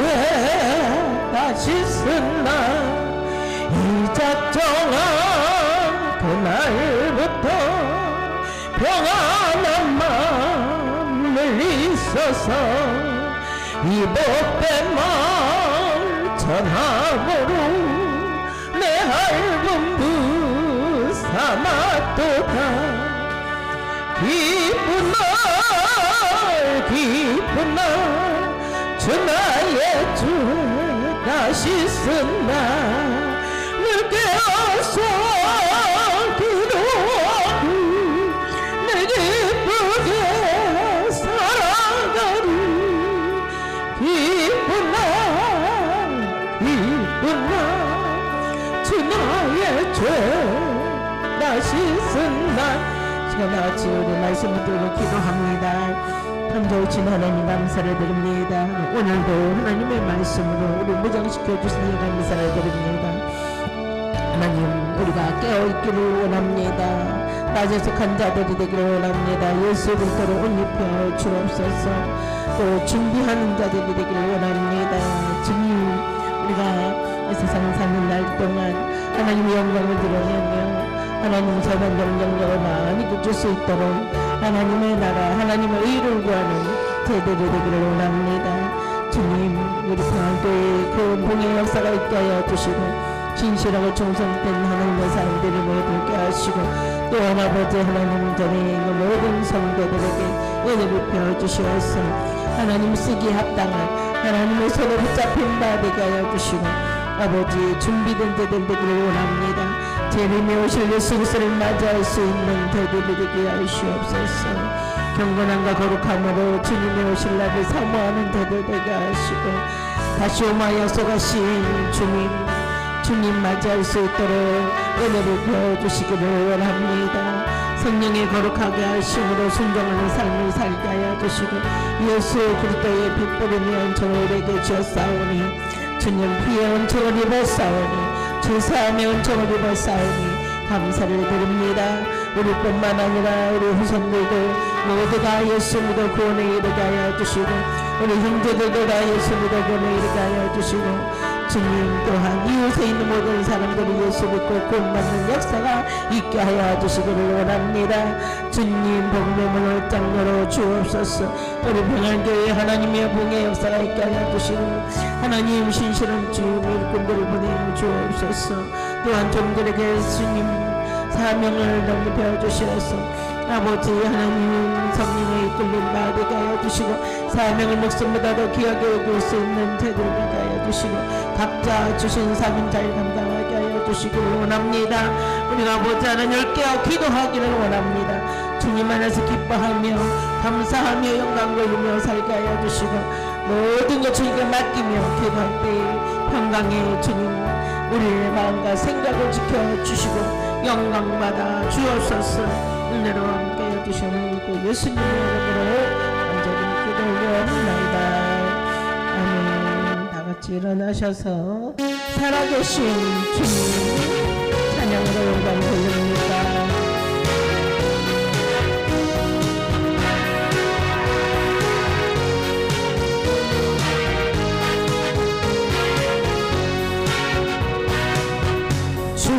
다시 쓴나 이 작정한 그날부터 평안한 마음을 있어서 이 복된 마을 전함으로 내 얇은 부 삼았도다 기쁜 날 주 나의 주 다시 쓴나 늘 깨어서 기도하고 늘 기쁘게 살아가리 기쁜 날 주 나의 죄 다시 쓴날 시간 다같이 우리 말씀 붙들고 기도합니다. 참 좋으신 하나님 감사를 드립니다. 오늘도 하나님의 말씀으로 우리 무장시켜 주시니 감사를 드립니다. 하나님 우리가 깨어있기를 원합니다. 낮에 속한 자들이 되기를 원합니다. 예수 그리스도로 옷 입혀 주옵소서. 또 준비하는 자들이 되기를 원합니다. 주님 우리가 이 세상 사는 날 동안 하나님의 영광을 드러내며 하나님 선한 영광을 많이 줄 수 있도록 하나님의 나라 하나님의 의를 구하는 제대로 되기를 원합니다. 주님 우리 평안교회 그 봉의 역사가 있게 하여 주시고 진실하고 정성된 하나님의 사람들을 모두 있게 하시고 또한 아버지 하나님 전에 있는 모든 성도들에게 은혜를 베어주시옵소서. 하나님 쓰기에 합당한 하나님의 손에 붙잡힌 바 되게 하여 주시고 아버지 준비된 자들 되기를 원합니다. 재림에 오실 예수 그리스도를 맞이할 수 있는 저희들이 되게 하시옵소서. 경건함과 거룩함으로 주님의 오실 날을 사모하는 저들 되게 하시고 다시 오마 약속하신 주님 맞이할 수 있도록 은혜를 베어주시기를 원합니다. 성령의 거룩하게 하심으로 순종하는 삶을 살게 하여 주시고 예수 그리스도의 빛보름이 은총을 우리에게 주었사오니 주님 피의 은총을 입었사오니 제사함의 은총을 입었사오니 감사를 드립니다. 우리뿐만 아니라 우리 후손들도 모두가 예수 믿어 구원에 이르게 하여 주시고 우리 형제들도 다 예수 믿어 구원에 이르게 하여 주시고 주님 또한 이웃에 있는 모든 사람들이 예수 믿고 구원받는 역사가 있게 하여 주시기를 원합니다. 주님 복음의 문을 장로로 주옵소서. 우리 평안교회 하나님의 봉의 역사가 있게 하여 주시고 하나님 신실한 주 일꾼들을 보내어 주옵소서. 또한 종들에게 주님 사명을 넓히 베어주시옵소서. 아버지 하나님 성령의 이끌림 받게 하여 주시고 사명을 목숨보다 더 귀하게 여길 수 있는 제들을 하여 주시고 각자 주신 사명 잘 감당하게 하여 주시기를 원합니다. 우리가 아버지 하나님을 깨어 기도하기를 원합니다. 주님 안에서 기뻐하며 감사하며 영광 돌리며 살게 하여 주시고 모든 것 주님께 맡기며 기도할 때 평강의 주님 우리의 마음과 생각을 지켜주시고 영광받아 주옵소서. 은혜로 함께 해주시는 예수님의 이름으로 간절히 기도 올려옵나이다. 아멘. 다같이 일어나셔서 살아계신 주님 찬양으로 영광 돌립니다. 주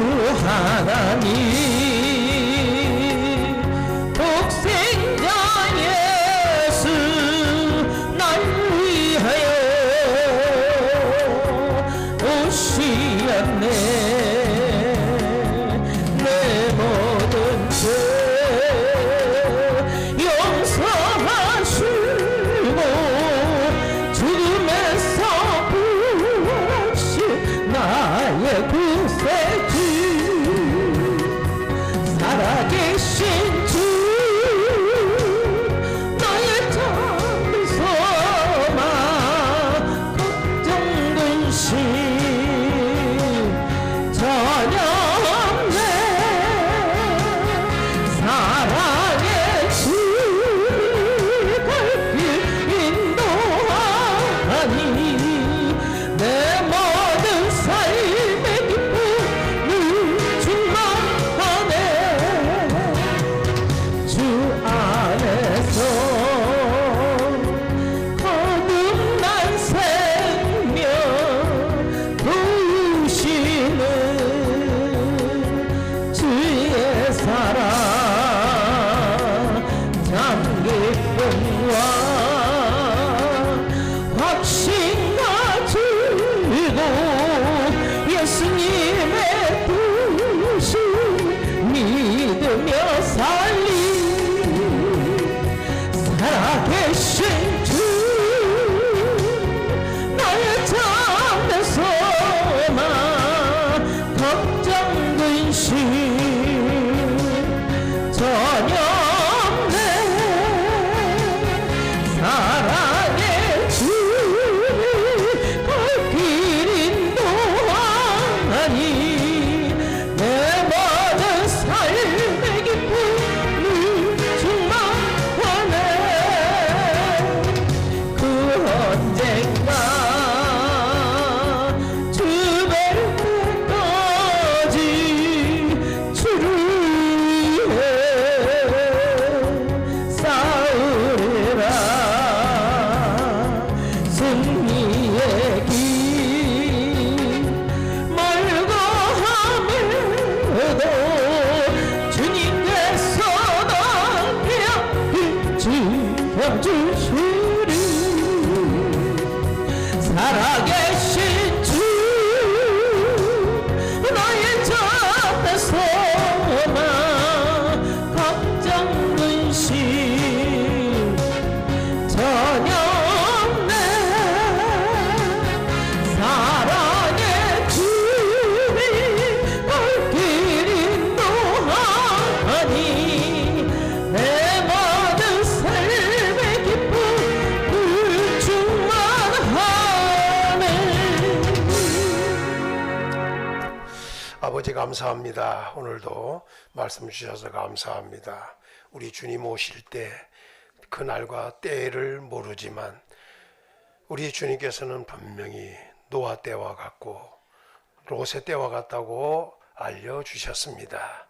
하나님 살아계신 주 나의 작은 소망 걱정 근심 전혀 없네 사랑의 주님 갈길 인도하니 내 모든 삶의 기쁨을 충만하네 주 안에서 거듭난 생명 부으시는 주의 사랑 참 기쁨과 확신 가지고 예수님의 뜻을 믿으며 살리 살아계신 주 나의 잠든 소망 걱정 근심 전혀 없네 사랑의 주님 갈길 인도하니 내 모든 삶의 기쁨을 충만하네 그 언젠가 주 뵐 때까지 주를 위해 싸우리라 승리의 길 멀고 함에도 주님께서 나의 앞을 지켜주시리 살아계신 주 나의 잠든 소망 걱정 근심 전혀 없네 사랑의 주님 갈길 인도하니 내 모든 삶의 기쁨을 충만하네 아버지 감사합니다. 오늘도 말씀 주셔서 감사합니다. 우리 주님 오실 때 그날과 때를 모르지만 우리 주님께서는 분명히 노아 때와 같고 롯의 때와 같다고 알려주셨습니다.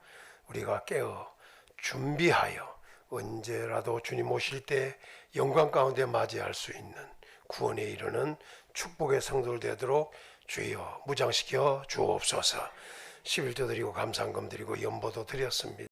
우리가 깨어 준비하여 언제라도 주님 오실 때 영광 가운데 맞이할 수 있는 구원에 이르는 축복의 성도들 되도록 주여 무장시켜 주옵소서. 11조 드리고 감사한금 드리고 연보도 드렸습니다.